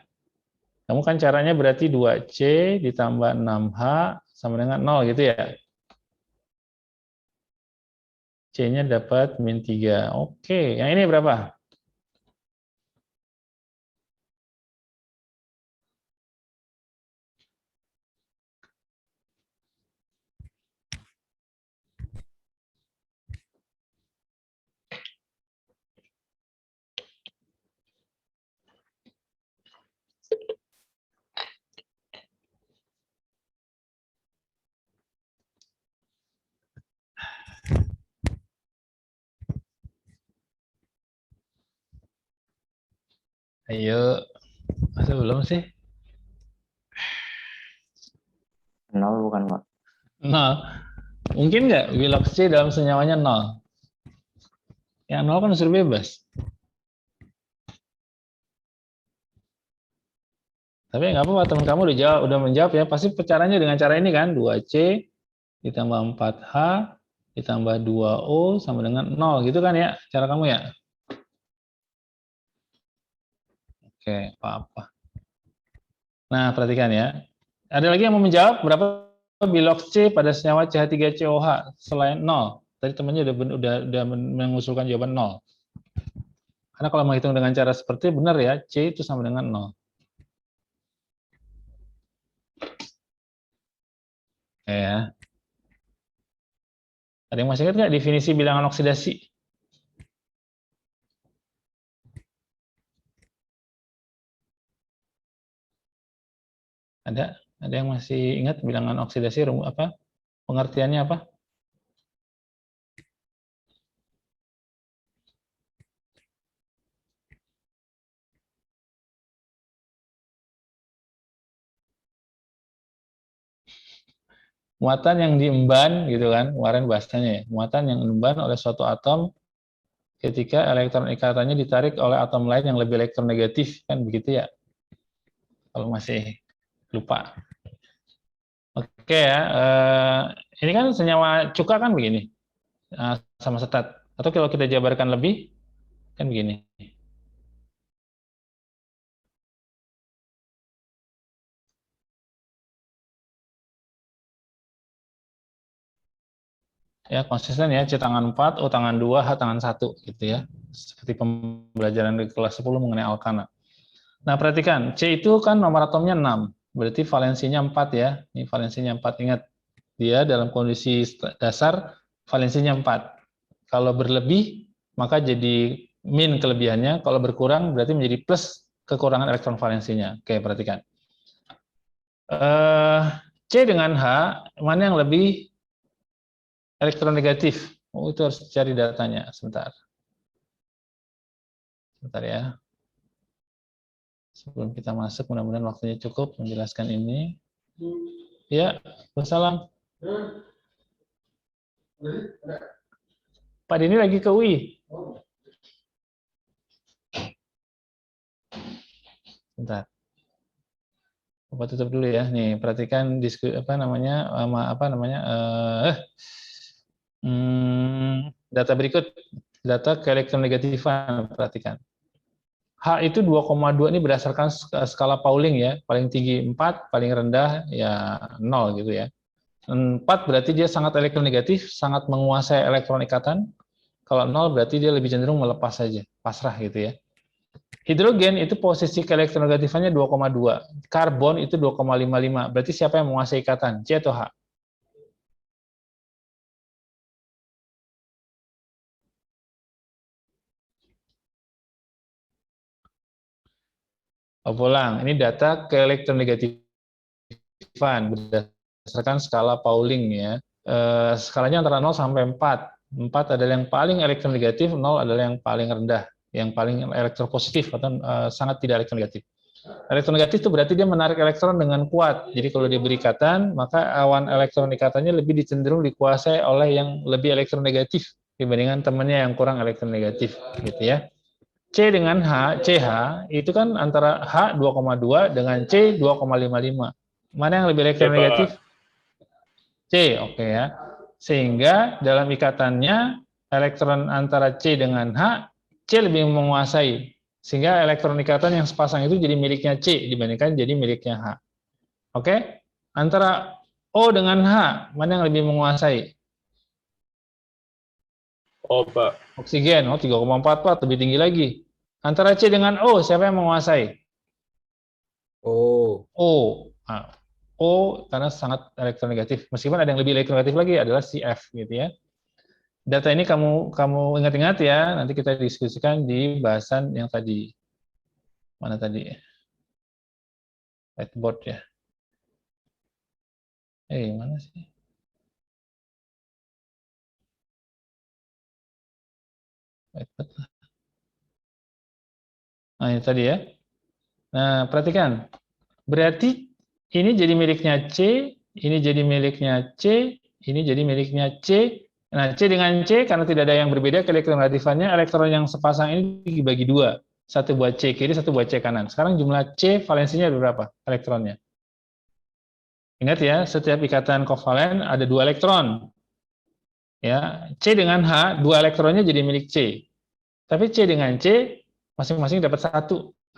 Kamu kan caranya berarti 2C ditambah 6H sama dengan 0 gitu ya. C-nya dapat min 3. Oke, yang ini berapa? Ayo, masa belum sih? 0 bukan, Pak? 0. Mungkin nggak bilox C dalam senyawanya 0? Yang 0 kan unsur bebas. Tapi nggak apa-apa, teman kamu udah menjawab ya. Pasti caranya dengan cara ini kan, 2C ditambah 4H ditambah 2O sama dengan 0 gitu kan ya, cara kamu ya? Oke, apa-apa. Nah, perhatikan ya. Ada lagi yang mau menjawab berapa bilog C pada senyawa CH3COH selain 0? Tadi temannya udah mengusulkan jawaban 0. Karena kalau menghitung dengan cara seperti benar ya, C itu sama dengan 0. Ya. Ada yang masih ingat nggak definisi bilangan oksidasi? Ada yang masih ingat bilangan oksidasi apa? Pengertiannya apa? Muatan yang diemban gitu kan, kemarin bahasanya ya, muatan yang diemban oleh suatu atom ketika elektron ikatannya ditarik oleh atom lain yang lebih elektronegatif, kan begitu ya? Kalau masih lupa. Oke ya, ini kan senyawa cuka kan begini, sama setat. Atau kalau kita jabarkan lebih, kan begini. Ya konsisten ya, C tangan 4, O tangan 2, H tangan 1 gitu ya. Seperti pembelajaran di kelas 10 mengenai alkana. Nah, perhatikan, C itu kan nomor atomnya 6, berarti valensinya 4 ya. Ini valensinya 4, ingat. Dia dalam kondisi dasar valensinya 4. Kalau berlebih, maka jadi min kelebihannya, kalau berkurang berarti menjadi plus kekurangan elektron valensinya. Oke, perhatikan. C dengan H, mana yang lebih elektronegatif? Oh, itu harus cari datanya. Sebentar. Sebentar ya. Sebelum kita masuk, mudah-mudahan waktunya cukup menjelaskan ini. Ya, wassalam. Pak Dini lagi ke UI. Bentar. Bapak tutup dulu ya. Nih, perhatikan data berikut. Data keelektronegatifan, perhatikan. H itu 2,2 ini berdasarkan skala Pauling ya. Paling tinggi 4, paling rendah ya 0 gitu ya. 4 berarti dia sangat elektronegatif, sangat menguasai elektron ikatan. Kalau 0 berarti dia lebih cenderung melepas saja, pasrah gitu ya. Hidrogen itu posisi keelektronegatifannya 2,2. Karbon itu 2,55. Berarti siapa yang menguasai ikatan? C atau H? Oh, pulang. Ini data keelektronegatifan berdasarkan skala Pauling ya. Skalanya antara 0 sampai 4. 4 adalah yang paling elektronegatif, 0 adalah yang paling rendah, yang paling elektropositif atau sangat tidak elektronegatif. Elektronegatif itu berarti dia menarik elektron dengan kuat. Jadi kalau dia berikatan, maka awan elektron ikatannya lebih cenderung dikuasai oleh yang lebih elektronegatif dibandingkan temannya yang kurang elektronegatif, gitu ya. C dengan H, CH itu kan antara H 2,2 dengan C 2,55. Mana yang lebih elektronegatif? C, oke ya. Sehingga dalam ikatannya elektron antara C dengan H, C lebih menguasai. Sehingga elektron ikatan yang sepasang itu jadi miliknya C dibandingkan jadi miliknya H. Oke? Antara O dengan H, mana yang lebih menguasai? Oh, Pak. Oksigen, 3,44, lebih tinggi lagi. Antara C dengan O, siapa yang menguasai? Oh, O. Nah, O karena sangat elektronegatif. Meskipun ada yang lebih elektronegatif lagi adalah si F gitu ya. Data ini kamu ingat-ingat ya, nanti kita diskusikan di bahasan yang tadi. Mana tadi? Whiteboard ya. Mana sih? Whiteboard lah. Nah, ini tadi ya. Nah, perhatikan. Berarti ini jadi miliknya C, ini jadi miliknya C, ini jadi miliknya C. Nah, C dengan C, karena tidak ada yang berbeda keelektronegatifannya, elektron yang sepasang ini dibagi dua. Satu buat C kiri, satu buat C kanan. Sekarang jumlah C valensinya ada berapa elektronnya? Ingat ya, setiap ikatan kovalen ada 2 elektron. Ya, C dengan H, 2 elektronnya jadi milik C. Tapi C dengan C, masing-masing dapat 1.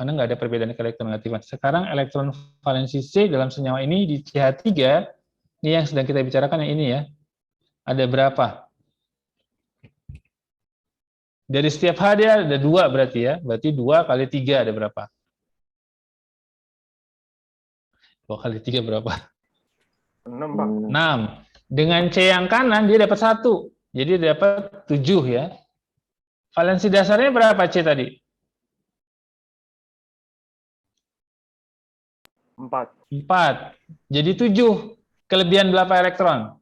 karena nggak ada perbedaan elektronegativan. Sekarang elektron valensi C dalam senyawa ini di CH3, ini yang sedang kita bicarakan yang ini ya, ada berapa? Dari setiap H dia ada 2 berarti ya, berarti 2 kali 3 ada berapa? 2 kali 3 berapa? 6, Pak. 6. Dengan C yang kanan dia dapat 1, jadi dia dapat 7 ya. Valensi dasarnya berapa C tadi? 4. Jadi 7. Kelebihan berapa elektron?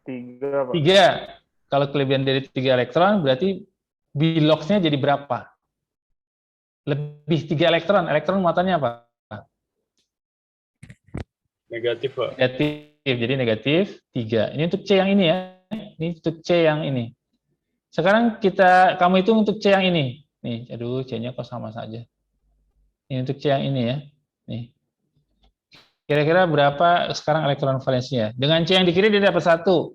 3, Pak. 3. Kalau kelebihan dari 3 elektron, berarti biloxnya jadi berapa? Lebih 3 elektron. Elektron muatannya apa? Negatif, Pak. Negatif. Jadi negatif 3. Ini untuk C yang ini ya. Ini untuk C yang ini. Sekarang kamu hitung untuk C yang ini. Nih, aduh, C-nya kok sama saja. Ini untuk C yang ini ya. Nih. Kira-kira berapa sekarang elektron valensinya? Dengan C yang di kiri dia dapat 1.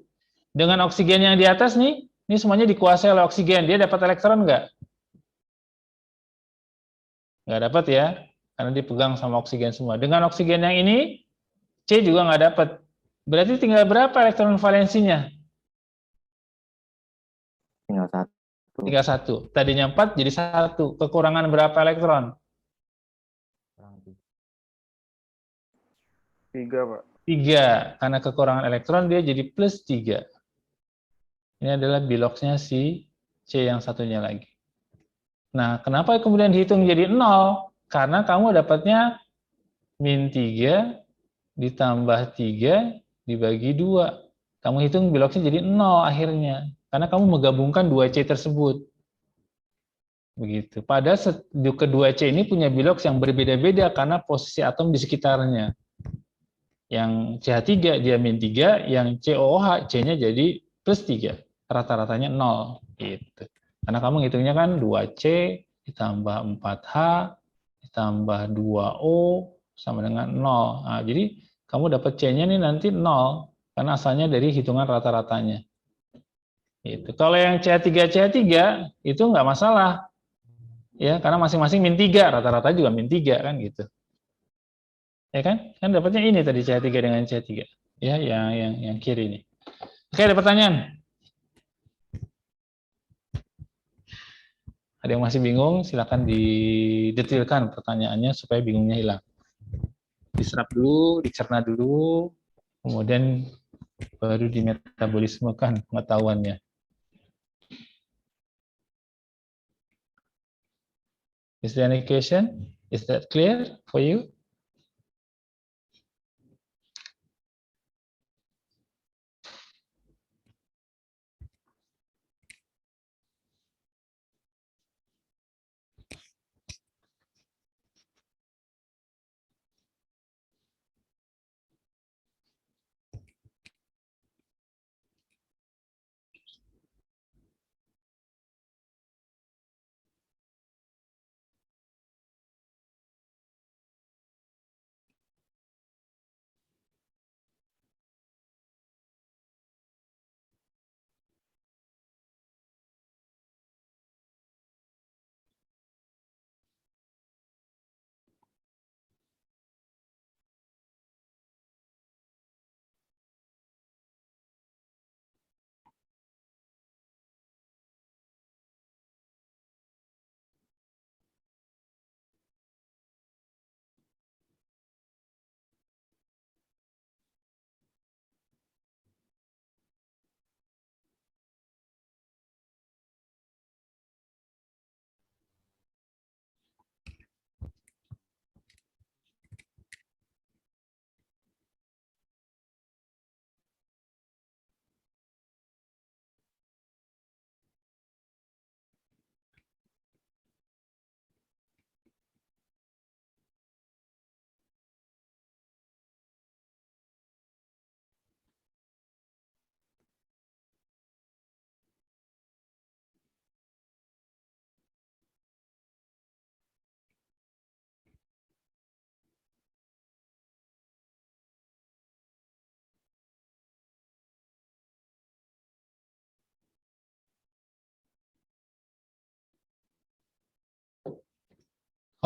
Dengan oksigen yang di atas nih, ini semuanya dikuasai oleh oksigen. Dia dapat elektron nggak? Nggak dapat ya, karena dipegang sama oksigen semua. Dengan oksigen yang ini, C juga nggak dapat. Berarti tinggal berapa elektron valensinya? Tinggal 1. Tinggal 1. Tadinya 4 jadi 1. Kekurangan berapa elektron? 3, Pak. 3. Karena kekurangan elektron dia jadi plus 3. Ini adalah biloxnya si C yang satunya lagi. Nah, kenapa kemudian dihitung jadi 0? Karena kamu dapatnya min 3 ditambah 3 dibagi 2. Kamu hitung biloxnya jadi 0 akhirnya. Karena kamu menggabungkan 2C tersebut. Begitu. Padahal kedua C ini punya bilox yang berbeda-beda karena posisi atom di sekitarnya. Yang CH3 dia min 3, yang COOH C-nya jadi plus 3. Rata-ratanya 0. Gitu. Karena kamu ngitungnya kan 2C ditambah 4H ditambah 2O sama dengan 0. Nah, jadi kamu dapat C-nya nih nanti 0 karena asalnya dari hitungan rata-ratanya. Gitu. Kalau yang CH3 itu nggak masalah. Ya, karena masing-masing min 3, rata-rata juga min 3 kan gitu. Ya kan? Kan dapatnya ini tadi CH3 dengan CH3. Ya, yang kiri ini. Oke, ada pertanyaan? Ada yang masih bingung, silakan didetilkan pertanyaannya supaya bingungnya hilang. Diserap dulu, dicerna dulu, kemudian baru dimetabolismekan pengetahuannya. Is there any question? Is that clear for you?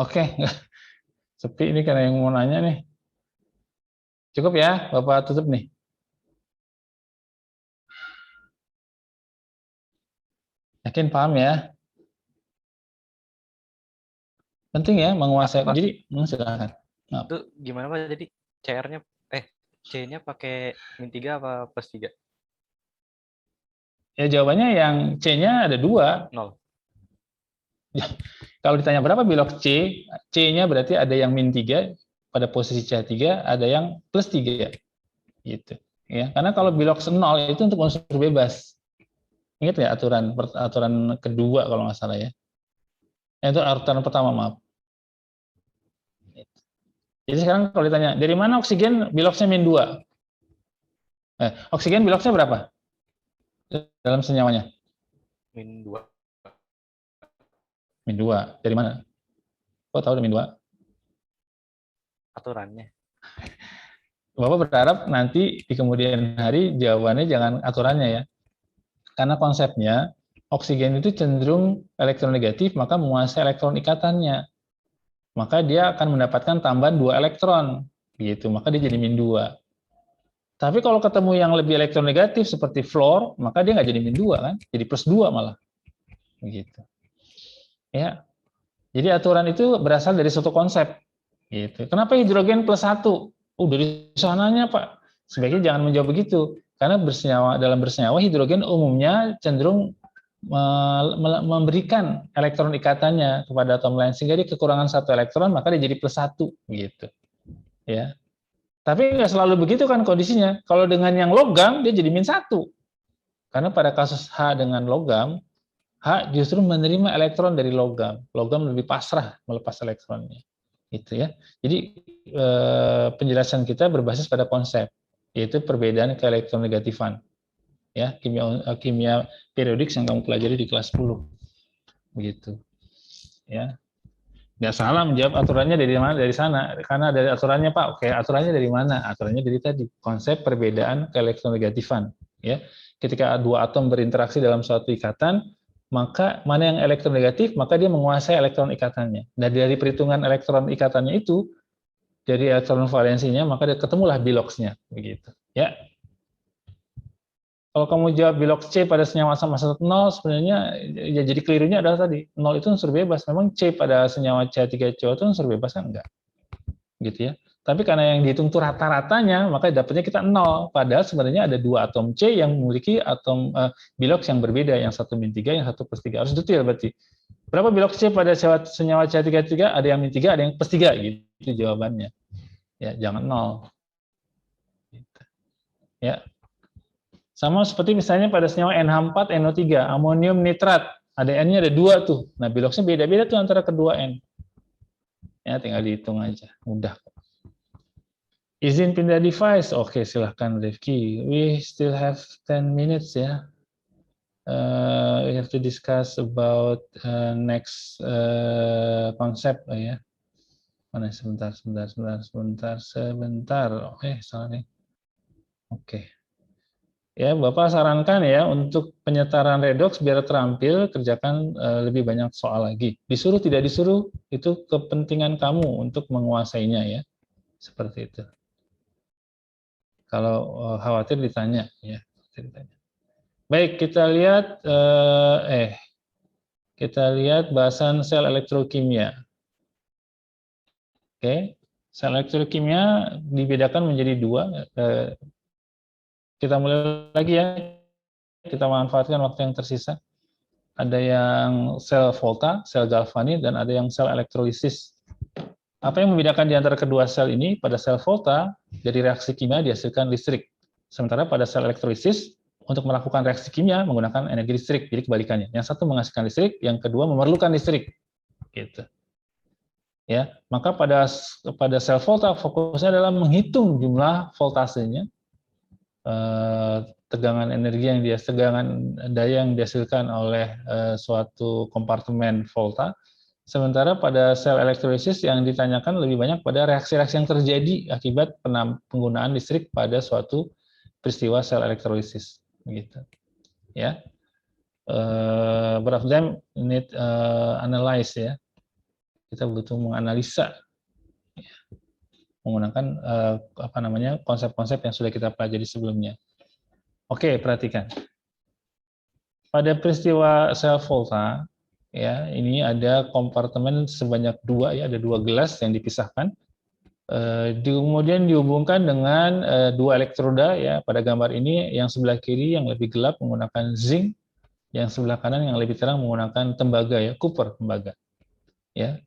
Oke, sepi ini karena yang mau nanya nih. Cukup ya, Bapak tutup nih. Yakin paham ya? Penting ya menguasai. Pak. Jadi, silakan. Nah, Itu gimana Pak? Jadi CR-nya C-nya pakai -3 apa +3? ya jawabannya yang C-nya ada 2. 0. Kalau ditanya berapa bilok C, C-nya berarti ada yang -3 pada posisi CH3, ada yang +3. Gitu. Ya, karena kalau bilok 0 itu untuk unsur bebas. Ingat ya aturan kedua kalau nggak salah ya. Itu aturan pertama, maaf. Jadi sekarang kalau ditanya, dari mana oksigen biloknya -2? Oksigen biloknya berapa? Dalam senyawanya? -2. -2. Dari mana? Kok tahu ada -2? Aturannya. Bapak berharap nanti di kemudian hari jawabannya jangan aturannya ya. Karena konsepnya oksigen itu cenderung elektronegatif, maka menguasai elektron ikatannya. Maka dia akan mendapatkan tambahan 2 elektron. Gitu, maka dia jadi -2. Tapi kalau ketemu yang lebih elektronegatif seperti fluor, maka dia nggak jadi -2 kan, jadi +2 malah. Begitu. Ya. Jadi aturan itu berasal dari suatu konsep. Gitu. Kenapa hidrogen +1? Dari sananya Pak. Sebaiknya jangan menjawab begitu. Karena dalam bersenyawa hidrogen umumnya cenderung memberikan elektron ikatannya kepada atom lain sehingga dia kekurangan 1 elektron maka dia jadi +1 gitu. Ya. Tapi nggak selalu begitu kan kondisinya. Kalau dengan yang logam dia jadi -1. Karena pada kasus H dengan logam, H justru menerima elektron dari logam. Logam lebih pasrah melepas elektronnya. Gitu ya. Jadi penjelasan kita berbasis pada konsep, yaitu perbedaan keelektronegatifan. Ya, kimia periodik yang kamu pelajari di kelas 10. Begitu. Ya. Nggak salah menjawab aturannya dari mana, dari sana. Karena dari aturannya Pak, oke, aturannya dari mana? Aturannya dari tadi, konsep perbedaan keelektronegatifan. Ya. Ketika 2 atom berinteraksi dalam suatu ikatan, maka mana yang elektronegatif, maka dia menguasai elektron ikatannya. Dan dari perhitungan elektron ikatannya itu, dari elektron valensinya, maka dia ketemulah biloksnya. Begitu. Ya. Kalau kamu jawab bilok C pada senyawa sama 0, sebenarnya ya jadi kelirunya adalah tadi 0 itu unsur bebas. Memang C pada senyawa CH3CO itu unsur bebas kan enggak, gitu ya. Tapi karena yang dihitung itu rata-ratanya, maka dapatnya kita 0. Padahal sebenarnya ada 2 atom C yang memiliki atom bilok yang berbeda, yang 1 -3, yang 1 +3. Harus detail berarti. Berapa bilok C pada senyawa CH3? Ada yang -3, ada yang +3 gitu. Itu jawabannya. Ya, jangan 0. Gitu. Ya. Sama seperti misalnya pada senyawa NH4, NO3, amonium nitrat. Ada N-nya ada 2 tuh. Nah, biloksnya beda-beda tuh antara kedua N. Ya, tinggal dihitung aja. Mudah. Izin pindah device. Oke, silahkan Rifki. We still have 10 minutes ya. We have to discuss about next concept ya. Mana sebentar. Salah nih. Oke. Ya, Bapak sarankan ya untuk penyetaran redox biar terampil, kerjakan lebih banyak soal lagi. Disuruh tidak disuruh itu kepentingan kamu untuk menguasainya ya. Seperti itu. Kalau khawatir ditanya ya. Baik, kita lihat bahasan sel elektrokimia. Oke. Sel elektrokimia dibedakan menjadi 2. Kita mulai lagi ya. Kita manfaatkan waktu yang tersisa. Ada yang sel volta, sel galvanik, dan ada yang sel elektrolisis. Apa yang membedakan di antara kedua sel ini? Pada sel volta, dari reaksi kimia dihasilkan listrik. Sementara pada sel elektrolisis, untuk melakukan reaksi kimia menggunakan energi listrik. Jadi kebalikannya. Yang satu menghasilkan listrik, yang kedua memerlukan listrik. Gitu. Ya, maka pada sel volta fokusnya adalah menghitung jumlah voltasenya, tegangan daya yang dihasilkan oleh suatu kompartemen volta. Sementara pada sel elektrolisis yang ditanyakan lebih banyak pada reaksi-reaksi yang terjadi akibat penggunaan listrik pada suatu peristiwa sel elektrolisis, gitu. Ya, but of them need analyze ya. Kita butuh menganalisa menggunakan konsep-konsep yang sudah kita pelajari sebelumnya. Oke, perhatikan. Pada peristiwa sel volta, ya, ini ada kompartemen sebanyak 2, ya, ada 2 gelas yang dipisahkan. Kemudian dihubungkan dengan 2 elektroda, ya, pada gambar ini yang sebelah kiri yang lebih gelap menggunakan zinc, yang sebelah kanan yang lebih terang menggunakan tembaga, ya, copper tembaga. Ya.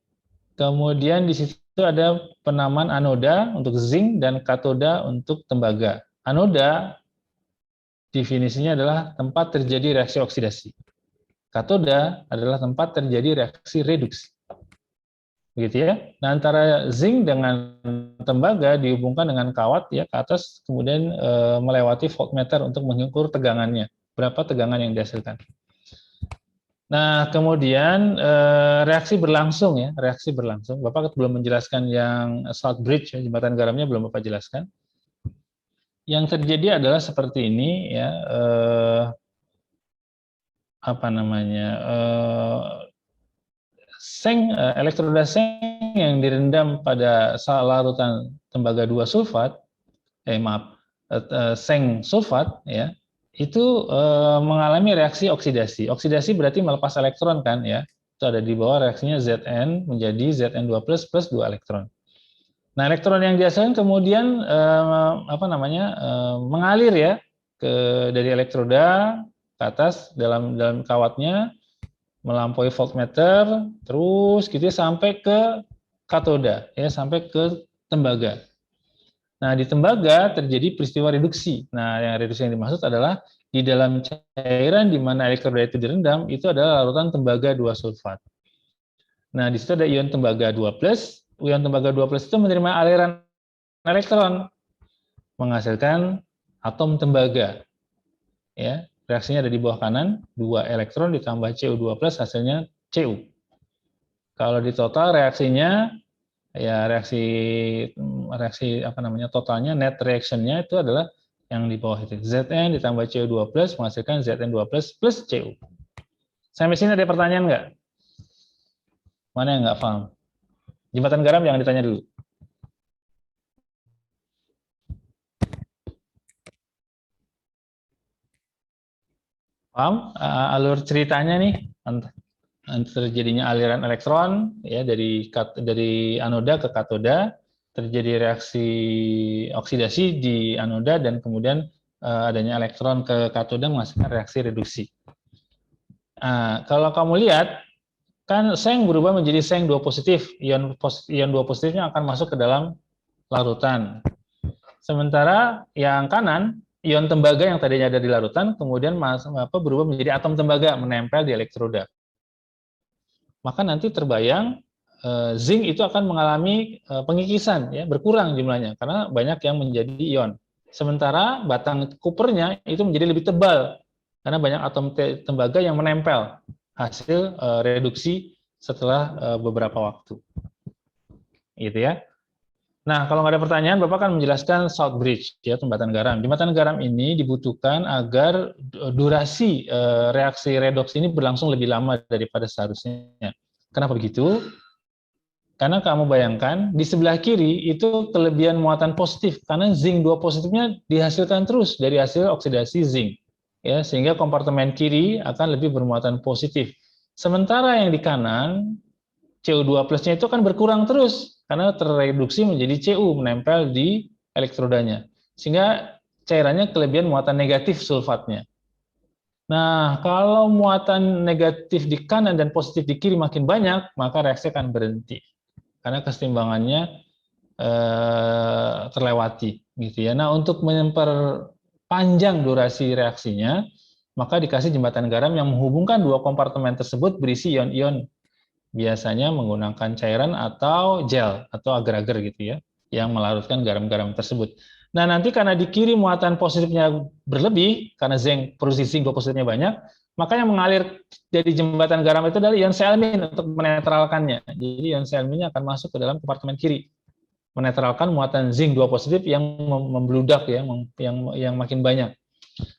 Kemudian di situ ada penamaan anoda untuk zinc dan katoda untuk tembaga. Anoda definisinya adalah tempat terjadi reaksi oksidasi. Katoda adalah tempat terjadi reaksi reduksi. Begitu ya. Nah, antara zinc dengan tembaga dihubungkan dengan kawat, ya, ke atas, kemudian melewati voltmeter untuk mengukur tegangannya. Berapa tegangan yang dihasilkan. Nah, kemudian reaksi berlangsung, ya, reaksi berlangsung. Bapak belum menjelaskan yang salt bridge, ya, jembatan garamnya belum Bapak jelaskan. Yang terjadi adalah seperti ini, ya, elektroda seng yang direndam pada larutan tembaga 2 sulfat, seng sulfat, ya, itu mengalami reaksi oksidasi. Oksidasi berarti melepas elektron kan, ya. Itu ada di bawah reaksinya Zn menjadi Zn2+ plus 2 elektron. Nah, elektron yang dihasilkan kemudian mengalir, ya, dari elektroda ke atas dalam kawatnya, melampaui voltmeter, terus gitu sampai ke katoda, ya, sampai ke tembaga. Nah, di tembaga terjadi peristiwa reduksi. Nah, yang reduksi yang dimaksud adalah di dalam cairan di mana elektroda itu direndam, itu adalah larutan tembaga 2 sulfat. Nah, di situ ada ion tembaga 2+. Ion tembaga 2+ itu menerima aliran elektron, menghasilkan atom tembaga. Ya, reaksinya ada di bawah kanan, 2 elektron ditambah Cu2+, hasilnya Cu. Kalau di total reaksinya, ya, reaksi totalnya, net reaction-nya itu adalah yang di bawah itu. Zn ditambah Cu2+ menghasilkan Zn2+ plus Cu. Sampai sini ada pertanyaan nggak? Mana yang nggak paham? Jembatan garam jangan ditanya dulu. Paham alur ceritanya nih? Terjadinya aliran elektron, ya, dari anoda ke katoda, terjadi reaksi oksidasi di anoda, dan kemudian adanya elektron ke katoda menghasilkan reaksi reduksi. Kalau kamu lihat, kan seng berubah menjadi seng 2 positif, ion 2 positifnya akan masuk ke dalam larutan. Sementara yang kanan, ion tembaga yang tadinya ada di larutan, kemudian berubah menjadi atom tembaga menempel di elektroda. Maka nanti terbayang zinc itu akan mengalami pengikisan, ya, berkurang jumlahnya karena banyak yang menjadi ion. Sementara batang kupernya itu menjadi lebih tebal karena banyak atom tembaga yang menempel, hasil reduksi setelah beberapa waktu. Gitu ya. Nah, kalau nggak ada pertanyaan, Bapak akan menjelaskan salt bridge, ya, jembatan garam. Jembatan garam ini dibutuhkan agar durasi reaksi redoks ini berlangsung lebih lama daripada seharusnya. Kenapa begitu? Karena kamu bayangkan, di sebelah kiri itu kelebihan muatan positif, karena zinc 2 positifnya dihasilkan terus dari hasil oksidasi zinc. Ya, sehingga kompartemen kiri akan lebih bermuatan positif. Sementara yang di kanan, Cu2+-nya itu akan berkurang terus, karena terreduksi menjadi Cu, menempel di elektrodanya. Sehingga cairannya kelebihan muatan negatif sulfatnya. Nah, kalau muatan negatif di kanan dan positif di kiri makin banyak, maka reaksi akan berhenti. Karena keseimbangannya terlewati. Gitu ya. Nah, untuk memperpanjang durasi reaksinya, maka dikasih jembatan garam yang menghubungkan 2 kompartemen tersebut berisi ion-ion. Biasanya menggunakan cairan atau gel atau agar-agar gitu ya, yang melarutkan garam-garam tersebut. Nah, nanti karena di kiri muatan positifnya berlebih, karena zinc produksi zinc 2 positifnya banyak, maka yang mengalir dari jembatan garam itu adalah ion selmin untuk menetralkannya. Jadi ion selminnya akan masuk ke dalam kompartemen kiri, menetralkan muatan zinc 2 positif yang membludak, ya, yang makin banyak.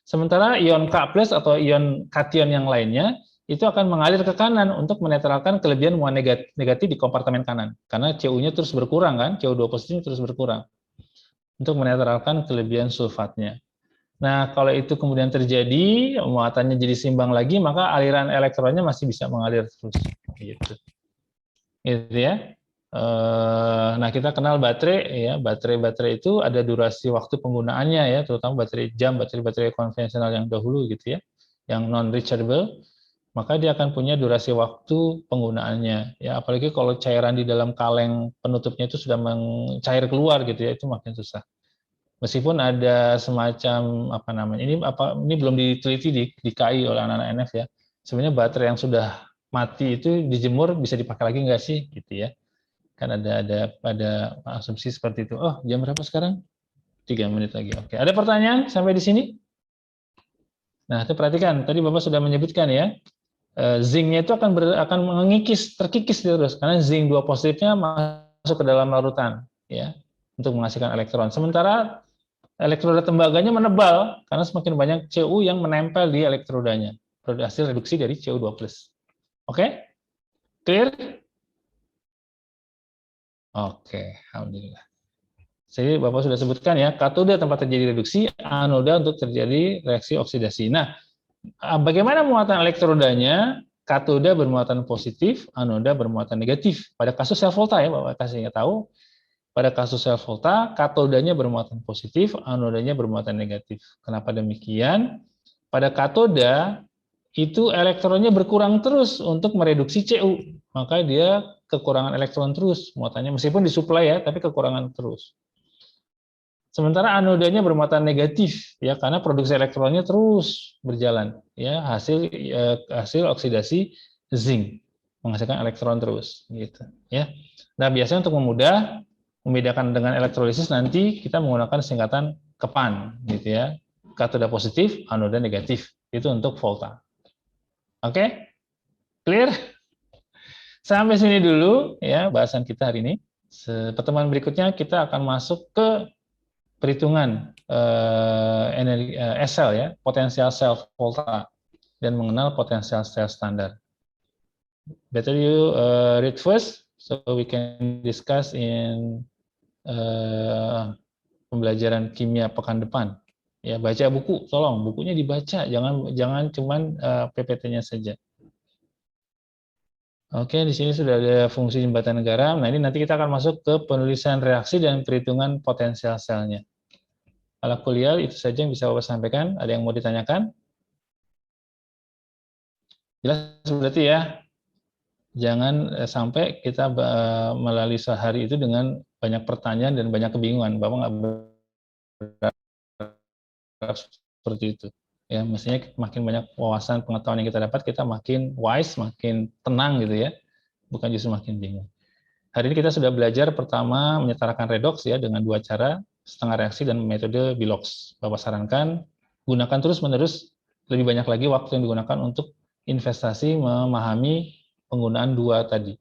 Sementara ion K+ atau ion kation yang lainnya itu akan mengalir ke kanan untuk menetralkan kelebihan muatan negatif di kompartemen kanan. Karena CU-nya terus berkurang kan, CO2 positif terus berkurang untuk menetralkan kelebihan sulfatnya. Nah, kalau itu kemudian terjadi, muatannya jadi seimbang lagi, maka aliran elektronnya masih bisa mengalir terus. Gitu ya. Nah, kita kenal baterai ya. Baterai itu ada durasi waktu penggunaannya ya, terutama baterai jam, baterai konvensional yang dahulu gitu ya, yang non rechargeable, maka dia akan punya durasi waktu penggunaannya ya. Apalagi kalau cairan di dalam kaleng penutupnya itu sudah mencair keluar gitu ya, itu makin susah. Meskipun ada semacam apa namanya, ini belum diteliti di KI oleh anak-anak NF ya. Sebenarnya baterai yang sudah mati itu dijemur bisa dipakai lagi nggak sih gitu ya. Kan ada asumsi seperti itu. Oh, jam berapa sekarang? 3 menit lagi. Oke. Ada pertanyaan sampai di sini? Nah, itu perhatikan. Tadi Bapak sudah menyebutkan ya. Zincnya itu akan terkikis terus karena zinc 2 positifnya masuk ke dalam larutan ya untuk menghasilkan elektron. Sementara elektroda tembaganya menebal karena semakin banyak Cu yang menempel di elektrodanya. Hasil reduksi dari Cu2+. Oke? Clear? Oke, alhamdulillah. Jadi Bapak sudah sebutkan ya, katoda tempat terjadi reduksi, anoda untuk terjadi reaksi oksidasi. Nah, bagaimana muatan elektrodanya? Katoda bermuatan positif, anoda bermuatan negatif. Pada kasus sel volta ya, Bapak kasih tahu. Pada kasus sel volta, katodanya bermuatan positif, anodanya bermuatan negatif. Kenapa demikian? Pada katoda, itu elektronnya berkurang terus untuk mereduksi Cu. Maka dia kekurangan elektron terus muatannya, meskipun disuplai ya, tapi kekurangan terus. Sementara anodanya bermuatan negatif ya, karena produksi elektronnya terus berjalan ya, hasil oksidasi zinc menghasilkan elektron terus gitu ya. Nah, biasanya untuk membedakan dengan elektrolisis nanti kita menggunakan singkatan KEPAN gitu ya. Katoda positif, anoda negatif. Itu untuk volta. Oke? Clear? Sampai sini dulu ya bahasan kita hari ini. Pertemuan berikutnya kita akan masuk ke perhitungan energi sel ya, potensial sel volta dan mengenal potensial sel standar. Better you read first so we can discuss in pembelajaran kimia pekan depan. Ya, baca buku, tolong bukunya dibaca, jangan cuman PPT-nya saja. Oke, di sini sudah ada fungsi jembatan garam. Nah, ini nanti kita akan masuk ke penulisan reaksi dan perhitungan potensial selnya. Ala kuliah itu saja yang bisa Bapak sampaikan. Ada yang mau ditanyakan? Jelas berarti ya. Jangan sampai kita melalui sehari itu dengan banyak pertanyaan dan banyak kebingungan. Bapak nggak berharap seperti itu. Ya, mestinya makin banyak wawasan pengetahuan yang kita dapat, kita makin wise, makin tenang gitu ya. Bukan justru makin bingung. Hari ini kita sudah belajar pertama menyetarakan redoks ya dengan 2 cara, setengah reaksi dan metode Bilox. Bapak sarankan gunakan terus-menerus, lebih banyak lagi waktu yang digunakan untuk investasi memahami penggunaan 2 tadi.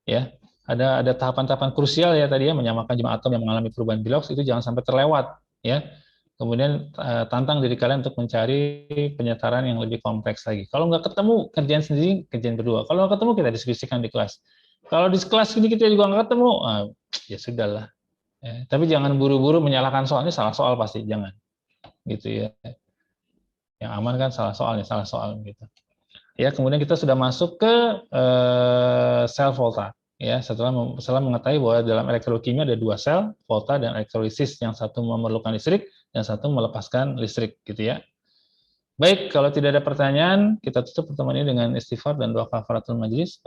Ya, ada tahapan-tahapan krusial ya tadi ya, menyamakan jumlah atom yang mengalami perubahan Bilox itu jangan sampai terlewat ya. Kemudian tantang diri kalian untuk mencari penyetaran yang lebih kompleks lagi. Kalau nggak ketemu, kerjaan sendiri, kerjaan berdua. Kalau nggak ketemu, kita diskusikan di kelas. Kalau di kelas ini kita juga nggak ketemu, ya sudahlah. Ya, tapi jangan buru-buru menyalahkan soalnya salah soal pasti, jangan. Gitu ya. Yang aman kan salah soal gitu. Ya, kemudian kita sudah masuk ke sel volta. Ya, setelah mengetahui bahwa dalam elektrokimia ada 2 sel, volta dan elektrolisis, yang satu memerlukan listrik, yang satu melepaskan listrik, gitu ya. Baik, kalau tidak ada pertanyaan, kita tutup pertemuan ini dengan istighfar dan doa kafaratul majelis.